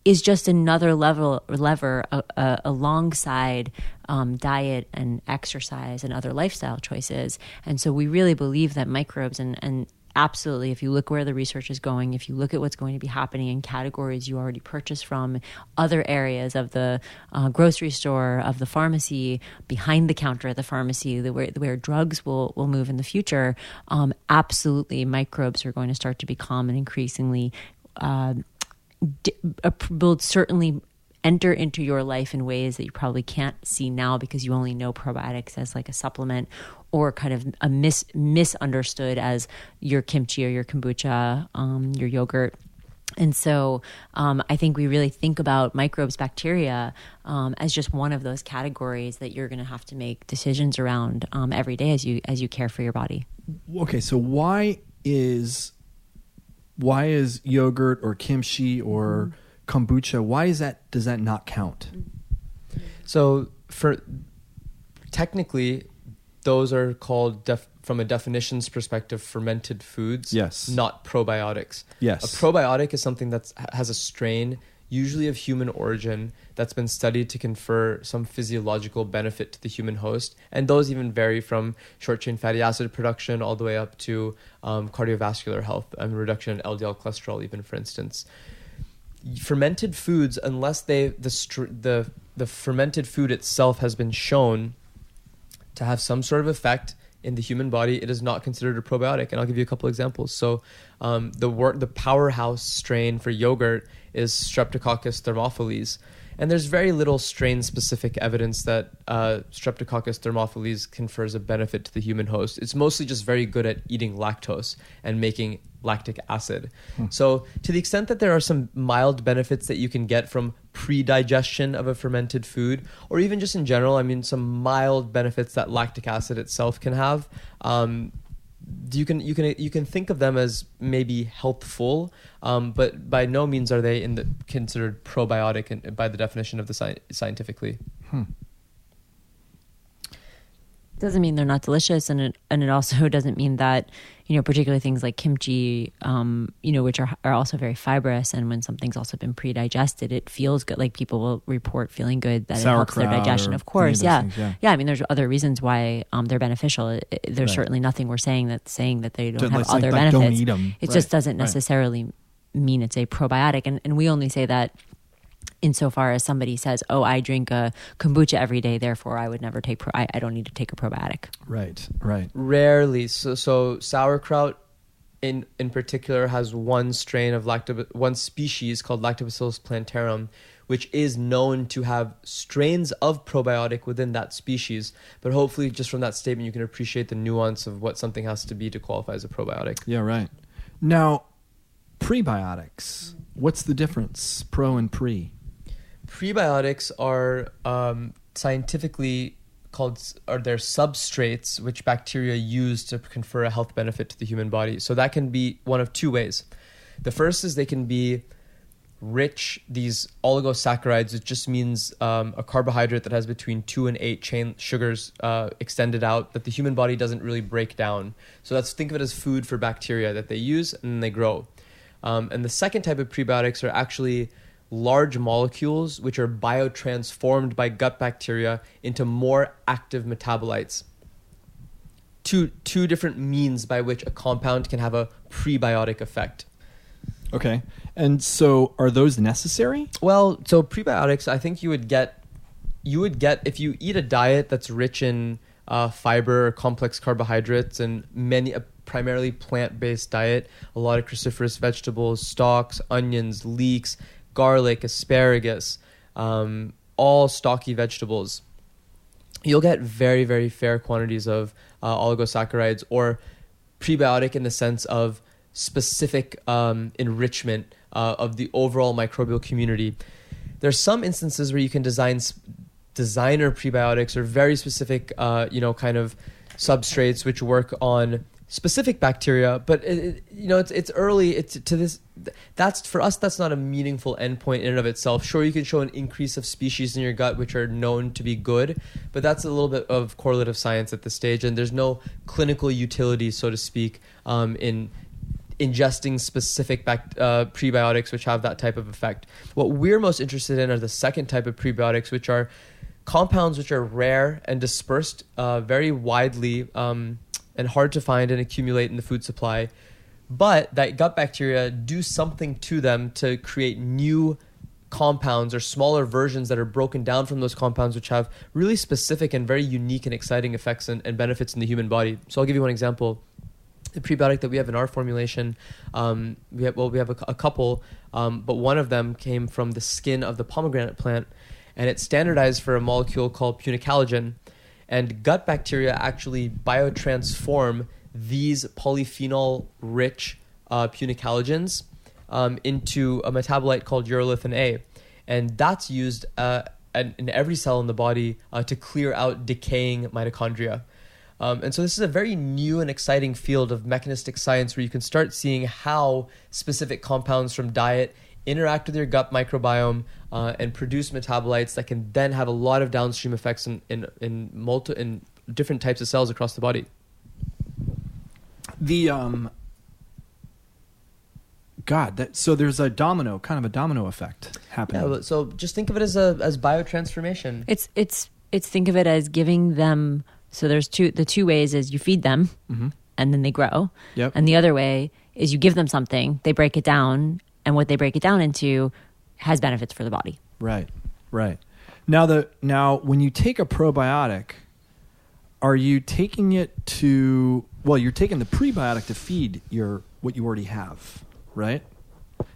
is just another lever alongside diet and exercise and other lifestyle choices. And so we really believe that microbes and absolutely, if you look where the research is going, if you look at what's going to be happening in categories you already purchase from, other areas of the grocery store, of the pharmacy, behind the counter at the pharmacy, where drugs will move in the future, absolutely microbes are going to start to become an increasingly will certainly enter into your life in ways that you probably can't see now because you only know probiotics as like a supplement, or kind of a misunderstood as your kimchi or your kombucha, your yogurt. And so I think we really think about microbes, bacteria, as just one of those categories that you're going to have to make decisions around every day as you care for your body. Okay, so why is yogurt or kimchi or kombucha, does that not count? So technically, those are called, from a definitions perspective, fermented foods. Yes. Not probiotics. Yes. A probiotic is something that has a strain, usually of human origin, that's been studied to confer some physiological benefit to the human host. And those even vary from short-chain fatty acid production all the way up to cardiovascular health and reduction in LDL cholesterol, even, for instance. Fermented foods, unless the fermented food itself has been shown to have some sort of effect in the human body, it is not considered a probiotic. And I'll give you a couple examples. So the powerhouse strain for yogurt is Streptococcus thermophilus. And there's very little strain-specific evidence that Streptococcus thermophilus confers a benefit to the human host. It's mostly just very good at eating lactose and making lactic acid. So to the extent that there are some mild benefits that you can get from pre-digestion of a fermented food, or even just in general, I mean, some mild benefits that lactic acid itself can have, you can think of them as maybe healthful, but by no means are they considered probiotic by the definition of the scientifically. Doesn't mean they're not delicious, and it also doesn't mean that, particularly things like kimchi, which are also very fibrous, and when something's also been pre-digested, it feels good. Like people will report feeling good, that it helps their digestion. Of course, yeah. I mean, there's other reasons why they're beneficial. There's certainly nothing we're saying that they don't have other benefits. Don't eat them. It just doesn't necessarily mean it's a probiotic, and we only say that insofar as somebody says, "Oh, I drink a kombucha every day, therefore I would never take. I don't need to take a probiotic." Right. Rarely. So sauerkraut, in particular, has one strain of one species called Lactobacillus plantarum, which is known to have strains of probiotic within that species. But hopefully, just from that statement, you can appreciate the nuance of what something has to be to qualify as a probiotic. Yeah. Right. Now, prebiotics. What's the difference, pro and pre? Prebiotics are scientifically they're substrates which bacteria use to confer a health benefit to the human body. So that can be one of two ways. The first is they can be rich, these oligosaccharides, which just means a carbohydrate that has between 2 and 8 chain sugars extended out that the human body doesn't really break down. So think of it as food for bacteria that they use and then they grow. And the second type of prebiotics are actually large molecules which are biotransformed by gut bacteria into more active metabolites. Two different means by which a compound can have a prebiotic effect. Okay. And so are those necessary? Well, so prebiotics, I think you would get if you eat a diet that's rich in fiber, complex carbohydrates, and a primarily plant-based diet, a lot of cruciferous vegetables, stalks, onions, leeks, garlic, asparagus, all stocky vegetables. You'll get very, very fair quantities of oligosaccharides or prebiotic in the sense of specific enrichment of the overall microbial community. There's some instances where you can designer prebiotics or very specific, kind of substrates which work on specific bacteria, but it's early. That's for us. That's not a meaningful endpoint in and of itself. Sure, you can show an increase of species in your gut which are known to be good, but that's a little bit of correlative science at this stage, and there's no clinical utility, so to speak, in ingesting specific prebiotics which have that type of effect. What we're most interested in are the second type of prebiotics, which are compounds which are rare and dispersed very widely and hard to find and accumulate in the food supply, but that gut bacteria do something to them to create new compounds or smaller versions that are broken down from those compounds, which have really specific and very unique and exciting effects and benefits in the human body. So I'll give you one example. The prebiotic that we have in our formulation, we have a couple, but one of them came from the skin of the pomegranate plant, and it's standardized for a molecule called punicalagin. And gut bacteria actually biotransform these polyphenol-rich punicalagins into a metabolite called urolithin A. And that's used in every cell in the body to clear out decaying mitochondria. And so this is a very new and exciting field of mechanistic science where you can start seeing how specific compounds from diet interact with your gut microbiome and produce metabolites that can then have a lot of downstream effects in different types of cells across the body. So there's a domino effect happening. Yeah, so just think of it as biotransformation. It's think of it as giving them. So there's the two ways is you feed them and then they grow. Yep. And the other way is you give them something, they break it down, and what they break it down into has benefits for the body. Right. Now when you take a probiotic, are you taking it to, well, you're taking the prebiotic to feed what you already have, right?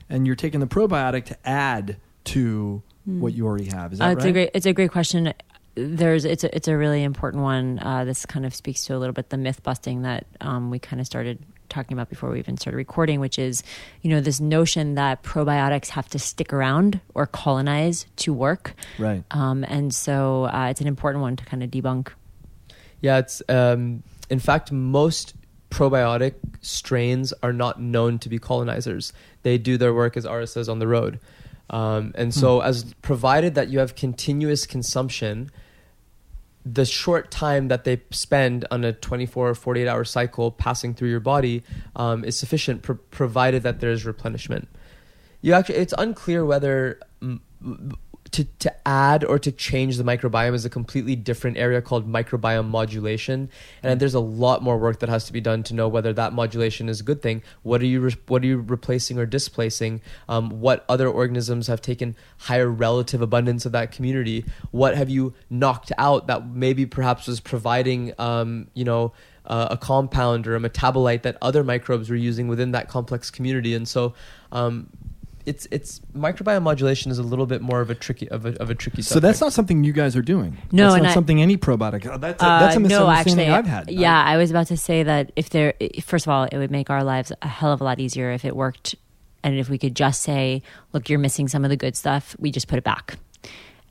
And you're taking the probiotic to add to what you already have. Is that right? It's a great question. It's a really important one. This kind of speaks to a little bit the myth busting that we kind of started talking about before we even started recording, which is, this notion that probiotics have to stick around or colonize to work. Right. And so it's an important one to kind of debunk. Yeah, it's in fact, most probiotic strains are not known to be colonizers. They do their work, as Ara says, on the road. And so as provided that you have continuous consumption, the short time that they spend on a 24 or 48 hour cycle passing through your body is sufficient, provided that there's replenishment. It's unclear whether to add or to change the microbiome is a completely different area called microbiome modulation, and there's a lot more work that has to be done to know whether that modulation is a good thing. What are you replacing or displacing? What other organisms have taken higher relative abundance of that community? What have you knocked out that maybe perhaps was providing a compound or a metabolite that other microbes were using within that complex community? And so it's microbiome modulation is a little bit more of a tricky subject. So that's not something you guys are doing. No, that's not something any probiotic. That's a misunderstanding I've had. Yeah, I was about to say that first of all, it would make our lives a hell of a lot easier if it worked, and if we could just say, look, you're missing some of the good stuff, we just put it back.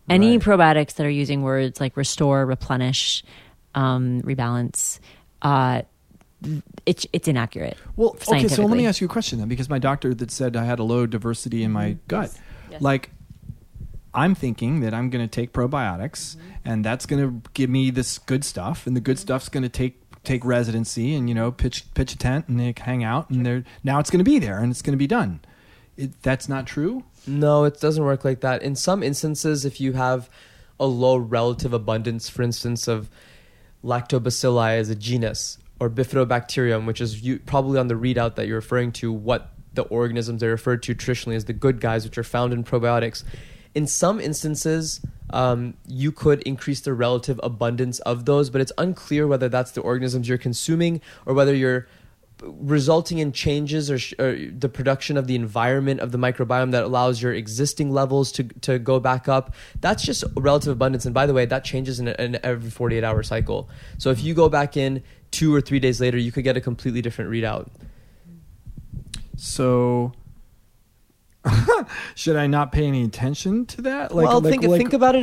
Any probiotics that are using words like restore, rebalance, it's inaccurate. Well, okay, so let me ask you a question then, because my doctor that said I had a low diversity in my gut, like, I'm thinking that I'm going to take probiotics, and that's going to give me this good stuff, and the good stuff's going to take residency and pitch a tent and they hang out, and now it's going to be there and it's going to be done. That's not true? No, it doesn't work like that. In some instances, if you have a low relative abundance, for instance, of lactobacilli as a genus, or bifidobacterium, which is probably on the readout that you're referring to, what the organisms are referred to traditionally as the good guys, which are found in probiotics. In some instances, you could increase the relative abundance of those, but it's unclear whether that's the organisms you're consuming or whether you're resulting in changes or the production of the environment of the microbiome that allows your existing levels to go back up. That's just relative abundance. And by the way, that changes in every 48-hour cycle. So if you go back in 2 or 3 days later, you could get a completely different readout. So should I not pay any attention to that? Think about it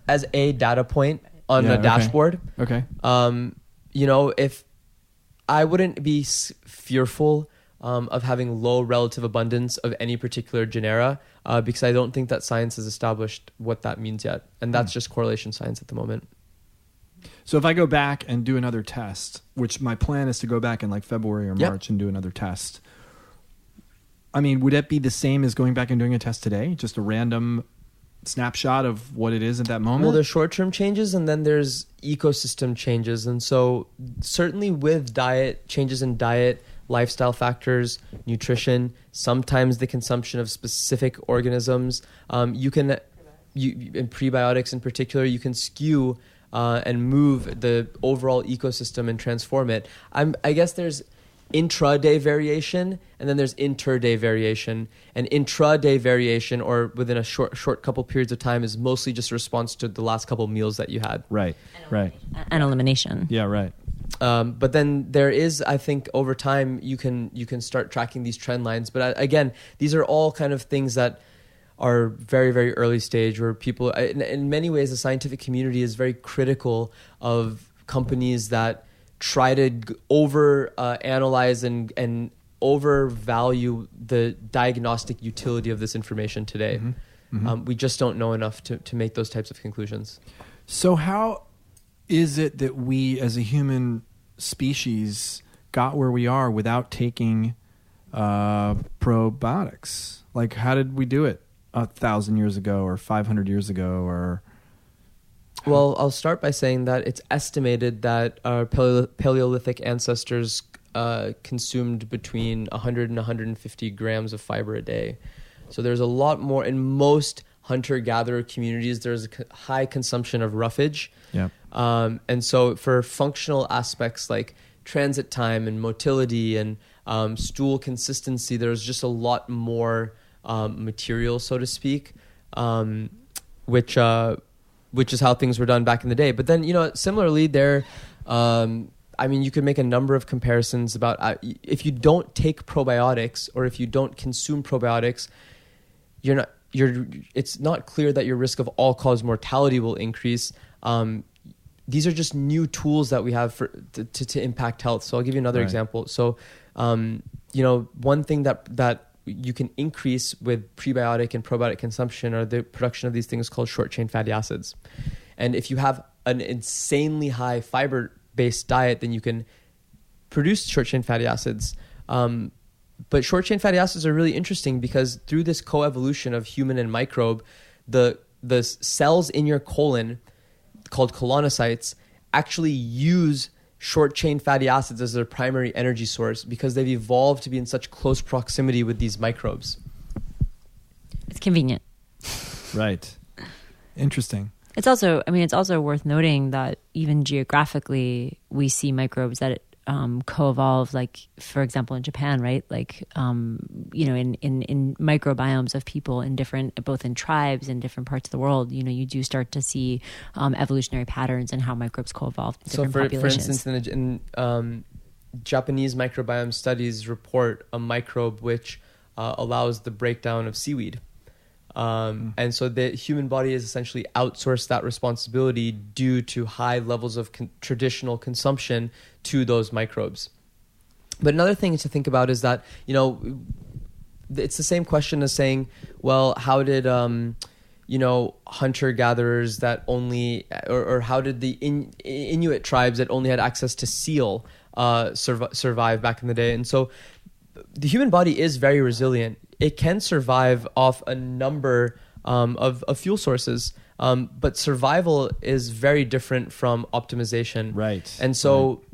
as a data point on a dashboard. Okay. If I wouldn't be fearful of having low relative abundance of any particular genera because I don't think that science has established what that means yet. And that's just correlation science at the moment. So if I go back and do another test, which my plan is to go back in like February or March and do another test, I mean, would that be the same as going back and doing a test today? Just a random snapshot of what it is at that moment? Well, there's short-term changes and then there's ecosystem changes. And so certainly with changes in diet, lifestyle factors, nutrition, sometimes the consumption of specific organisms, in prebiotics in particular, you can skew and move the overall ecosystem and transform it. I guess there's intraday variation and then there's interday variation. And intraday variation, or within a short couple periods of time, is mostly just a response to the last couple meals that you had. Right. And elimination. Yeah, right. But then there is, I think, over time you can start tracking these trend lines. But again, these are all kind of things that are very, very early stage, where people, in many ways, the scientific community is very critical of companies that try to analyze and overvalue the diagnostic utility of this information today. We just don't know enough to make those types of conclusions. So how is it that we as a human species got where we are without taking probiotics? Like, how did we do it 1,000 years ago or 500 years ago? Or well, I'll start by saying that it's estimated that our Paleolithic ancestors consumed between 100 and 150 grams of fiber a day. So there's a lot more, and most hunter-gatherer communities, there's a high consumption of roughage. Yeah. And so for functional aspects like transit time and motility and stool consistency, there's just a lot more material, so to speak, which is how things were done back in the day. But then, similarly, you could make a number of comparisons about if you don't take probiotics or if you don't consume probiotics, it's not clear that your risk of all-cause mortality will increase. These are just new tools that we have to impact health. So I'll give you another example. So, one thing that you can increase with prebiotic and probiotic consumption are the production of these things called short-chain fatty acids. And if you have an insanely high fiber-based diet, then you can produce short-chain fatty acids. But short-chain fatty acids are really interesting because through this coevolution of human and microbe, the cells in your colon, called colonocytes, actually use short-chain fatty acids as their primary energy source because they've evolved to be in such close proximity with these microbes. It's convenient. Right. Interesting. It's also worth noting that even geographically, we see microbes that co-evolve, like, for example, in Japan, right? Like, in microbiomes of people in both in tribes and different parts of the world, you do start to see evolutionary patterns in how microbes co-evolve in different populations. For instance, in Japanese microbiome studies report a microbe which allows the breakdown of seaweed. And so the human body has essentially outsourced that responsibility due to high levels of traditional consumption to those microbes. But another thing to think about is that, it's the same question as saying, well, how did, hunter-gatherers that only, or how did the Inuit tribes that only had access to seal survive back in the day? And so the human body is very resilient. It can survive off a number of fuel sources, but survival is very different from optimization. Right. And so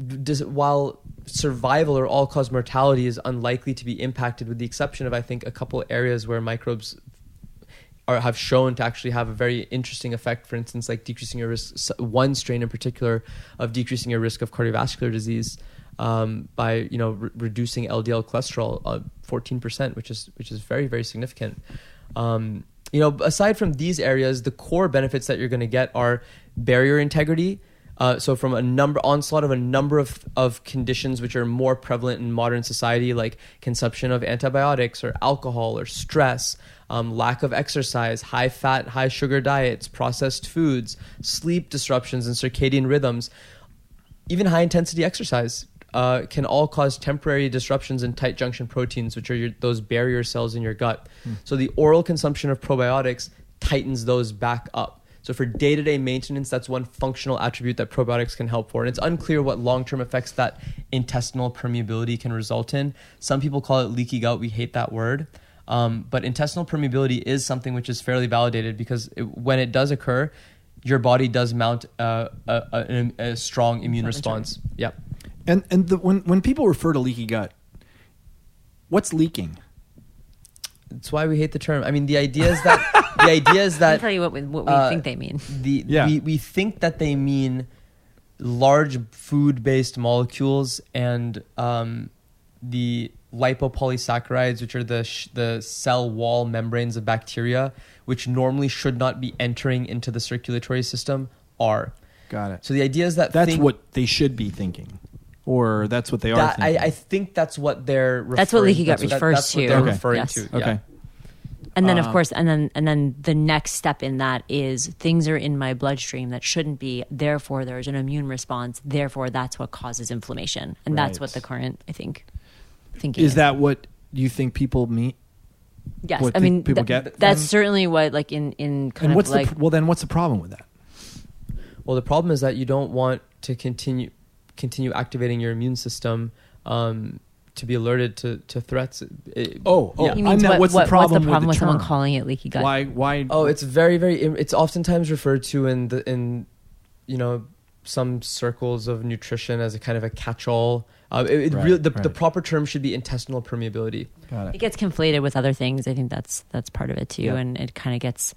while survival or all-cause mortality is unlikely to be impacted, with the exception of, I think, a couple areas where microbes have shown to actually have a very interesting effect, for instance, like decreasing your risk, one strain in particular, of decreasing your risk of cardiovascular disease, by reducing LDL cholesterol 14%, which is very, very significant. Aside from these areas, the core benefits that you're going to get are barrier integrity. So from onslaught of a number of conditions which are more prevalent in modern society, like consumption of antibiotics or alcohol or stress, lack of exercise, high fat, high sugar diets, processed foods, sleep disruptions and circadian rhythms, even high intensity exercise can all cause temporary disruptions in tight junction proteins, which are those barrier cells in your gut. So the oral consumption of probiotics tightens those back up. So for day-to-day maintenance, that's one functional attribute that probiotics can help for. And it's unclear what long-term effects that intestinal permeability can result in. Some people call it leaky gut. We hate that word. But intestinal permeability is something which is fairly validated because when it does occur, your body does mount a strong immune response. Yeah. And when people refer to leaky gut, what's leaking? That's why we hate the term. I mean, the idea is that I'll tell you what we think they mean. We think that they mean large food-based molecules and the lipopolysaccharides, which are the cell wall membranes of bacteria, which normally should not be entering into the circulatory system, are. Got it. So the idea is that that's what they should be thinking. Or that's what they are thinking. I think that's what they're referring to. That's what leaky gut refers to. What they're referring to. Okay. Yeah. And then, of course, and then the next step in that is things are in my bloodstream that shouldn't be. Therefore, there's an immune response. Therefore, that's what causes inflammation. And that's what the current, I think, thinking is. Is that what you think people mean? Yes. What I mean, people get? That's certainly what, like, in kind of like... well, then what's the problem with that? Well, the problem is that you don't want to continue activating your immune system to be alerted to threats. You mean what's the problem with someone calling it leaky gut? Why? Oh, it's very, very. It's oftentimes referred to in some circles of nutrition as a kind of a catch-all. Right. The proper term should be intestinal permeability. It gets conflated with other things. I think that's part of it too, and it kind of gets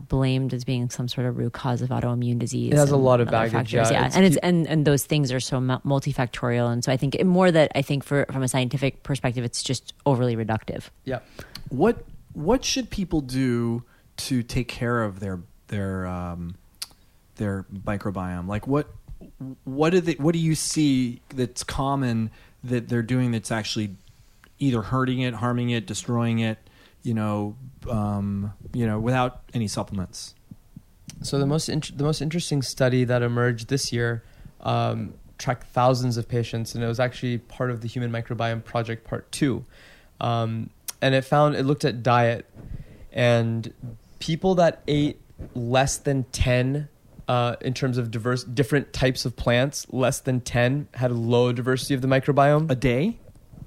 blamed as being some sort of root cause of autoimmune disease. It has a lot of other baggage, factors. yeah. And those things are so multifactorial, and so I think from a scientific perspective, it's just overly reductive. Yeah. What should people do to take care of their microbiome? Like what do you see that's common that they're doing that's actually either hurting it, harming it, destroying it, without any supplements? So the most interesting study that emerged this year tracked thousands of patients, and it was actually part of the Human Microbiome Project Part 2. And it looked at diet, and people that ate less than 10 in terms of different types of plants, less than 10 had a low diversity of the microbiome. A day?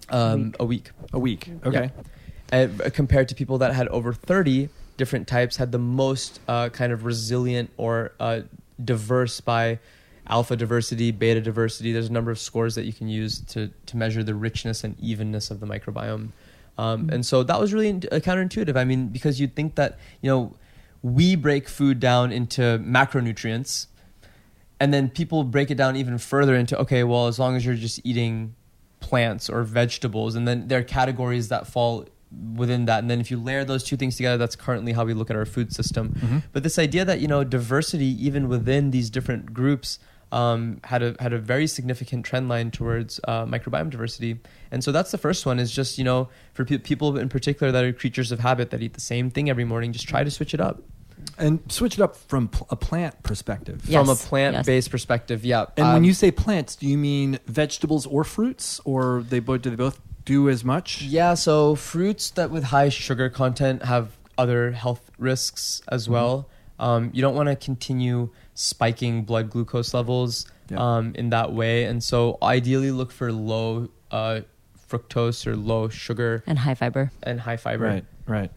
A week. A week. Okay. Yeah. Compared to people that had over 30 different types, had the most kind of resilient or diverse by alpha diversity, beta diversity. There's a number of scores that you can use to measure the richness and evenness of the microbiome. And so that was really counterintuitive. I mean, because you'd think that, we break food down into macronutrients, and then people break it down even further into, okay, well, as long as you're just eating plants or vegetables, and then there are categories that fall within that. And then if you layer those two things together, that's currently how we look at our food system. Mm-hmm. But this idea that, diversity, even within these different groups, had a very significant trend line towards microbiome diversity. And so that's the first one, is just, for people in particular that are creatures of habit that eat the same thing every morning, just try to switch it up. And switch it up from a plant perspective. Yes. From a plant-based perspective, yeah. And when you say plants, do you mean vegetables or fruits, or do they both do as much? Yeah, so fruits that with high sugar content have other health risks as well. You don't want to continue spiking blood glucose levels in that way. And so ideally look for low fructose or low sugar. And high fiber. Right.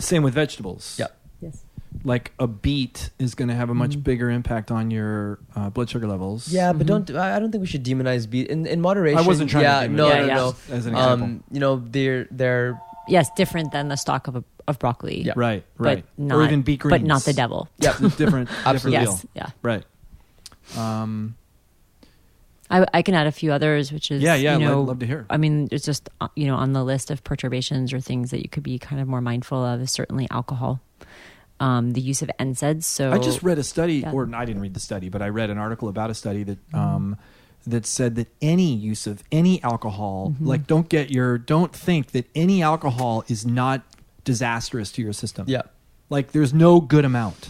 Same with vegetables. Yeah. Yes. Like a beet is going to have a much bigger impact on your blood sugar levels. Yeah, but I don't think we should demonize beet in moderation. I wasn't trying to demonize. No. As an example. They're yes, different than the stalk of broccoli. Yeah. Right. But not, or even beet greens. But not the devil. Yeah, different Absolutely. deal. Yes, yeah. Right. I can add a few others, which is, I'd love to hear. I mean, it's just, on the list of perturbations or things that you could be kind of more mindful of is certainly alcohol. The use of NSAIDs. So I just read a study, or I didn't read the study, but I read an article about a study that that said that any use of any alcohol, don't think that any alcohol is not disastrous to your system. Yeah. Like there's no good amount.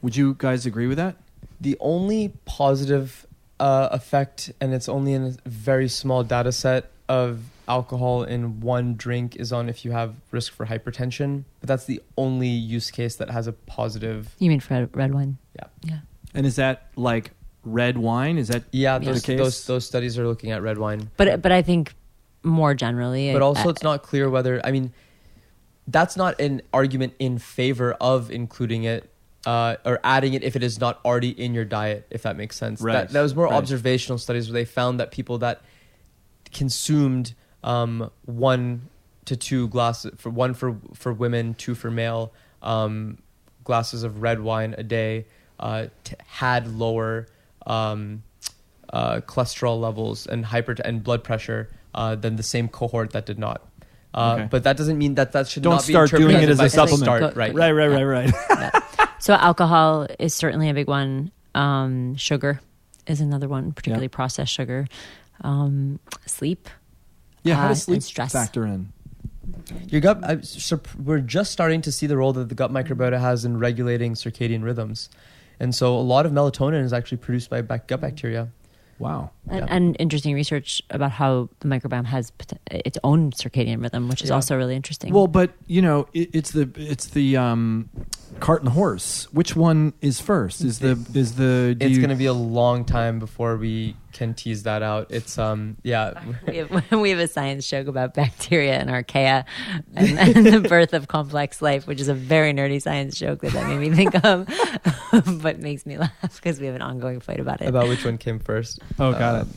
Would you guys agree with that? The only positive effect, and it's only in a very small data set of alcohol in one drink, is on if you have risk for hypertension. But that's the only use case that has a positive. You mean for red wine? Yeah. And is that like red wine? Is that the case? Those studies are looking at red wine. But I think more generally. But also it's not clear whether, that's not an argument in favor of including it. Or adding it if it is not already in your diet, if that makes sense. Right. That was more observational studies where they found that people that consumed 1 to 2 glasses, for women, 2 for male, glasses of red wine a day, had lower cholesterol levels and blood pressure than the same cohort that did not. But that doesn't mean that should Don't not be start interpreted doing it as a supplement. Right. Yeah. So alcohol is certainly a big one. Sugar is another one, particularly processed sugar. Sleep. Yeah, how does sleep and stress factor in? Your gut. We're just starting to see the role that the gut microbiota has in regulating circadian rhythms, and so a lot of melatonin is actually produced by gut bacteria. Wow. And interesting research about how the microbiome has its own circadian rhythm, which is also really interesting. Well, but it's the cart and the horse. Which one is first? It's going to be a long time before we can tease that out. It's we have a science joke about bacteria and archaea and the birth of complex life, which is a very nerdy science joke that made me think of, but makes me laugh because we have an ongoing fight about it. About which one came first. Oh, got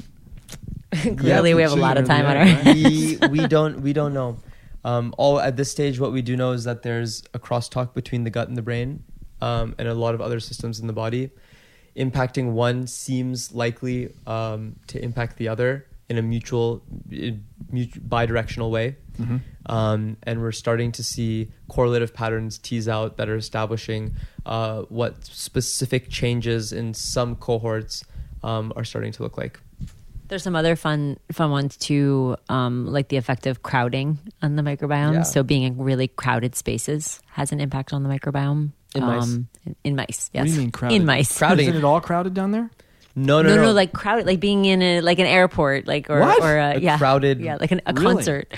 it. Clearly, we have a lot of time on our hands. We don't know. All at this stage, what we do know is that there's a crosstalk between the gut and the brain, and a lot of other systems in the body. Impacting one seems likely to impact the other in a mutual bidirectional way. Mm-hmm. And we're starting to see correlative patterns tease out that are establishing what specific changes in some cohorts are starting to look like. There's some other fun ones too, like the effect of crowding on the microbiome. Yeah. So being in really crowded spaces has an impact on the microbiome. In mice? In mice, yes. What do you mean crowded? In mice. Crowding. Isn't it all crowded down there? No, like crowded, like being in an airport, like What? Crowded. Yeah, like a Really? concert.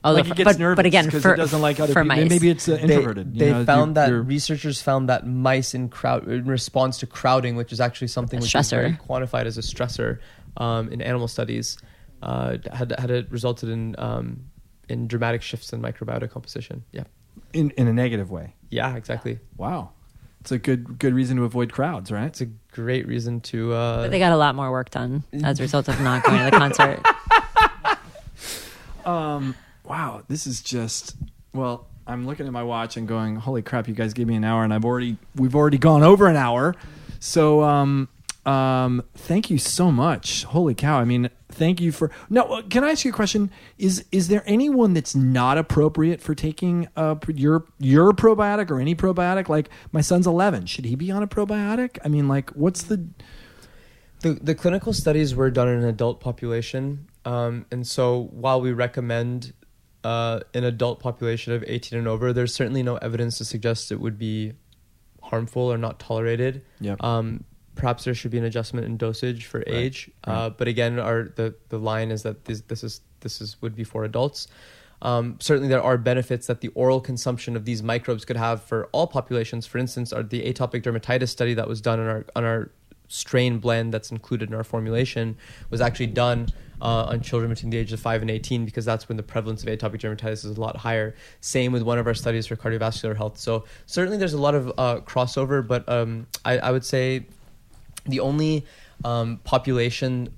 Like it gets nervous but again, because for, it doesn't like other for people. mice. Maybe it's introverted. Researchers found that mice in response to crowding, which is actually something which is very quantified as a stressor in animal studies, had it resulted in dramatic shifts in microbiota composition. Yeah, in a negative way. Yeah, exactly. Wow, it's a good reason to avoid crowds, right? It's a great reason to. But they got a lot more work done as a result of not going to the concert. Wow, this is just, well, I'm looking at my watch and going, holy crap, you guys gave me an hour and we've already gone over an hour. So, thank you so much. Holy cow. I mean, thank you for, now, can I ask you a question? Is there anyone that's not appropriate for taking your probiotic or any probiotic? Like my son's 11. Should he be on a probiotic? I mean, like what's the clinical studies were done in an adult population. And so while we recommend an adult population of 18 and over, there's certainly no evidence to suggest it would be harmful or not tolerated. Yep. Perhaps there should be an adjustment in dosage for age. Right. But again, the line is that this would be for adults. Certainly there are benefits that the oral consumption of these microbes could have for all populations. For instance, the atopic dermatitis study that was done on our strain blend that's included in our formulation was actually done on children between the ages of 5 and 18 because that's when the prevalence of atopic dermatitis is a lot higher. Same with one of our studies for cardiovascular health. So certainly there's a lot of crossover, but I would say the only population,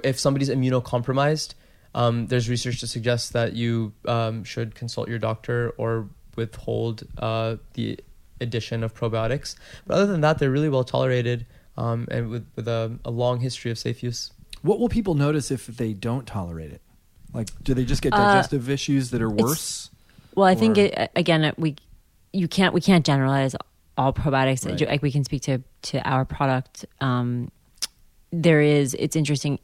if somebody's immunocompromised, there's research to suggest that you should consult your doctor or withhold the addition of probiotics. But other than that, they're really well tolerated and with a long history of safe use. What will people notice if they don't tolerate it? Like, do they just get digestive issues that are worse? Well, I think we can't generalize all probiotics. Right. Like we can speak to our product. It's interesting.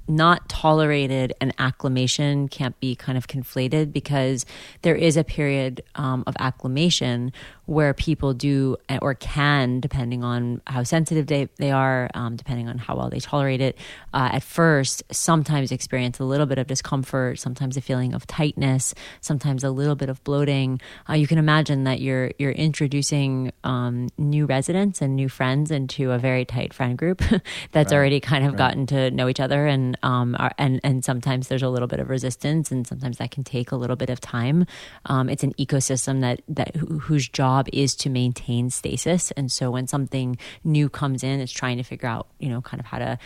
Not tolerated and acclimation can't be kind of conflated because there is a period of acclimation where people do or can, depending on how sensitive they are, depending on how well they tolerate it, at first sometimes experience a little bit of discomfort, sometimes a feeling of tightness, sometimes a little bit of bloating. You can imagine that you're introducing new residents and new friends into a very tight friend group that's already kind of gotten to know each other, and sometimes there's a little bit of resistance, and sometimes that can take a little bit of time. It's an ecosystem whose job is to maintain stasis, and so when something new comes in, it's trying to figure out, kind of how to,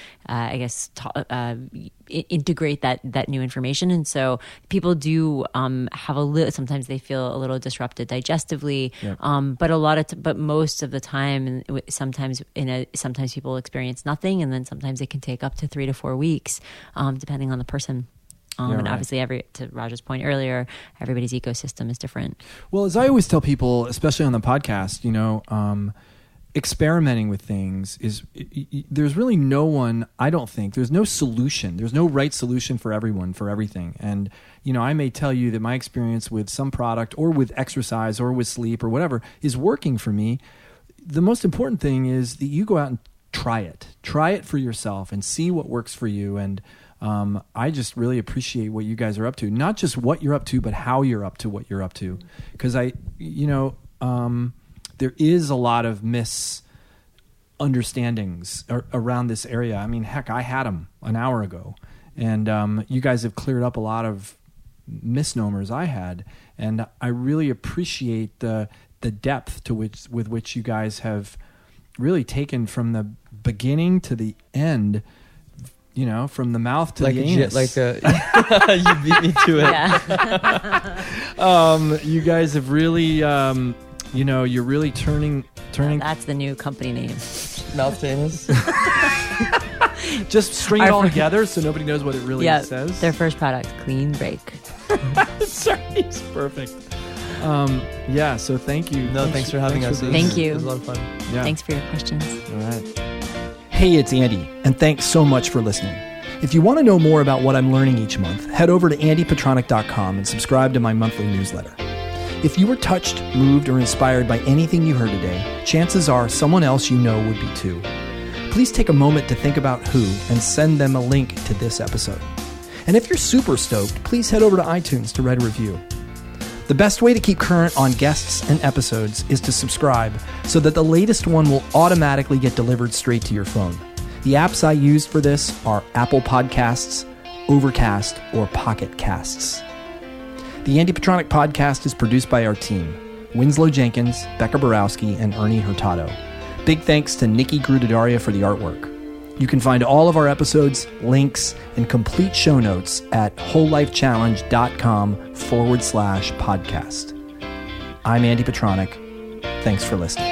integrate that new information. And so people do have sometimes they feel a little disrupted digestively, but most of the time, sometimes people experience nothing, and then sometimes it can take up to 3 to 4 weeks, depending on the person. And obviously, to Raj's point earlier, everybody's ecosystem is different. Well, as I always tell people, especially on the podcast, experimenting with things there's really no one, I don't think, there's no solution. There's no right solution for everyone, for everything. And, I may tell you that my experience with some product or with exercise or with sleep or whatever is working for me. The most important thing is that you go out and try it. Try it for yourself and see what works for you. And I just really appreciate what you guys are up to. Not just what you're up to, but how you're up to what you're up to. Because there is a lot of misunderstandings around this area. I mean, heck, I had them an hour ago. And you guys have cleared up a lot of misnomers I had. And I really appreciate the depth with which you guys have really taken from the beginning to the end, from the mouth to the anus. You beat me to it. Yeah. You guys have really, you're really turning. That's the new company name. Mouth to anus. Just string it all together so nobody knows what it really says. Their first product, Clean Break. Sorry, it's perfect. So thank you. No, thanks for having us. Thank you. It was a lot of fun. Yeah. Thanks for your questions. All right. Hey, it's Andy, and thanks so much for listening. If you want to know more about what I'm learning each month, head over to andypetronic.com and subscribe to my monthly newsletter. If you were touched, moved, or inspired by anything you heard today, chances are someone else you know would be too. Please take a moment to think about who and send them a link to this episode. And if you're super stoked, please head over to iTunes to write a review. The best way to keep current on guests and episodes is to subscribe so that the latest one will automatically get delivered straight to your phone. The apps I use for this are Apple Podcasts, Overcast, or Pocket Casts. The Andy Petronic podcast is produced by our team, Winslow Jenkins, Becca Borowski, and Ernie Hurtado. Big thanks to Nikki Grudadaria for the artwork. You can find all of our episodes, links, and complete show notes at wholelifechallenge.com/podcast. I'm Andy Petronic. Thanks for listening.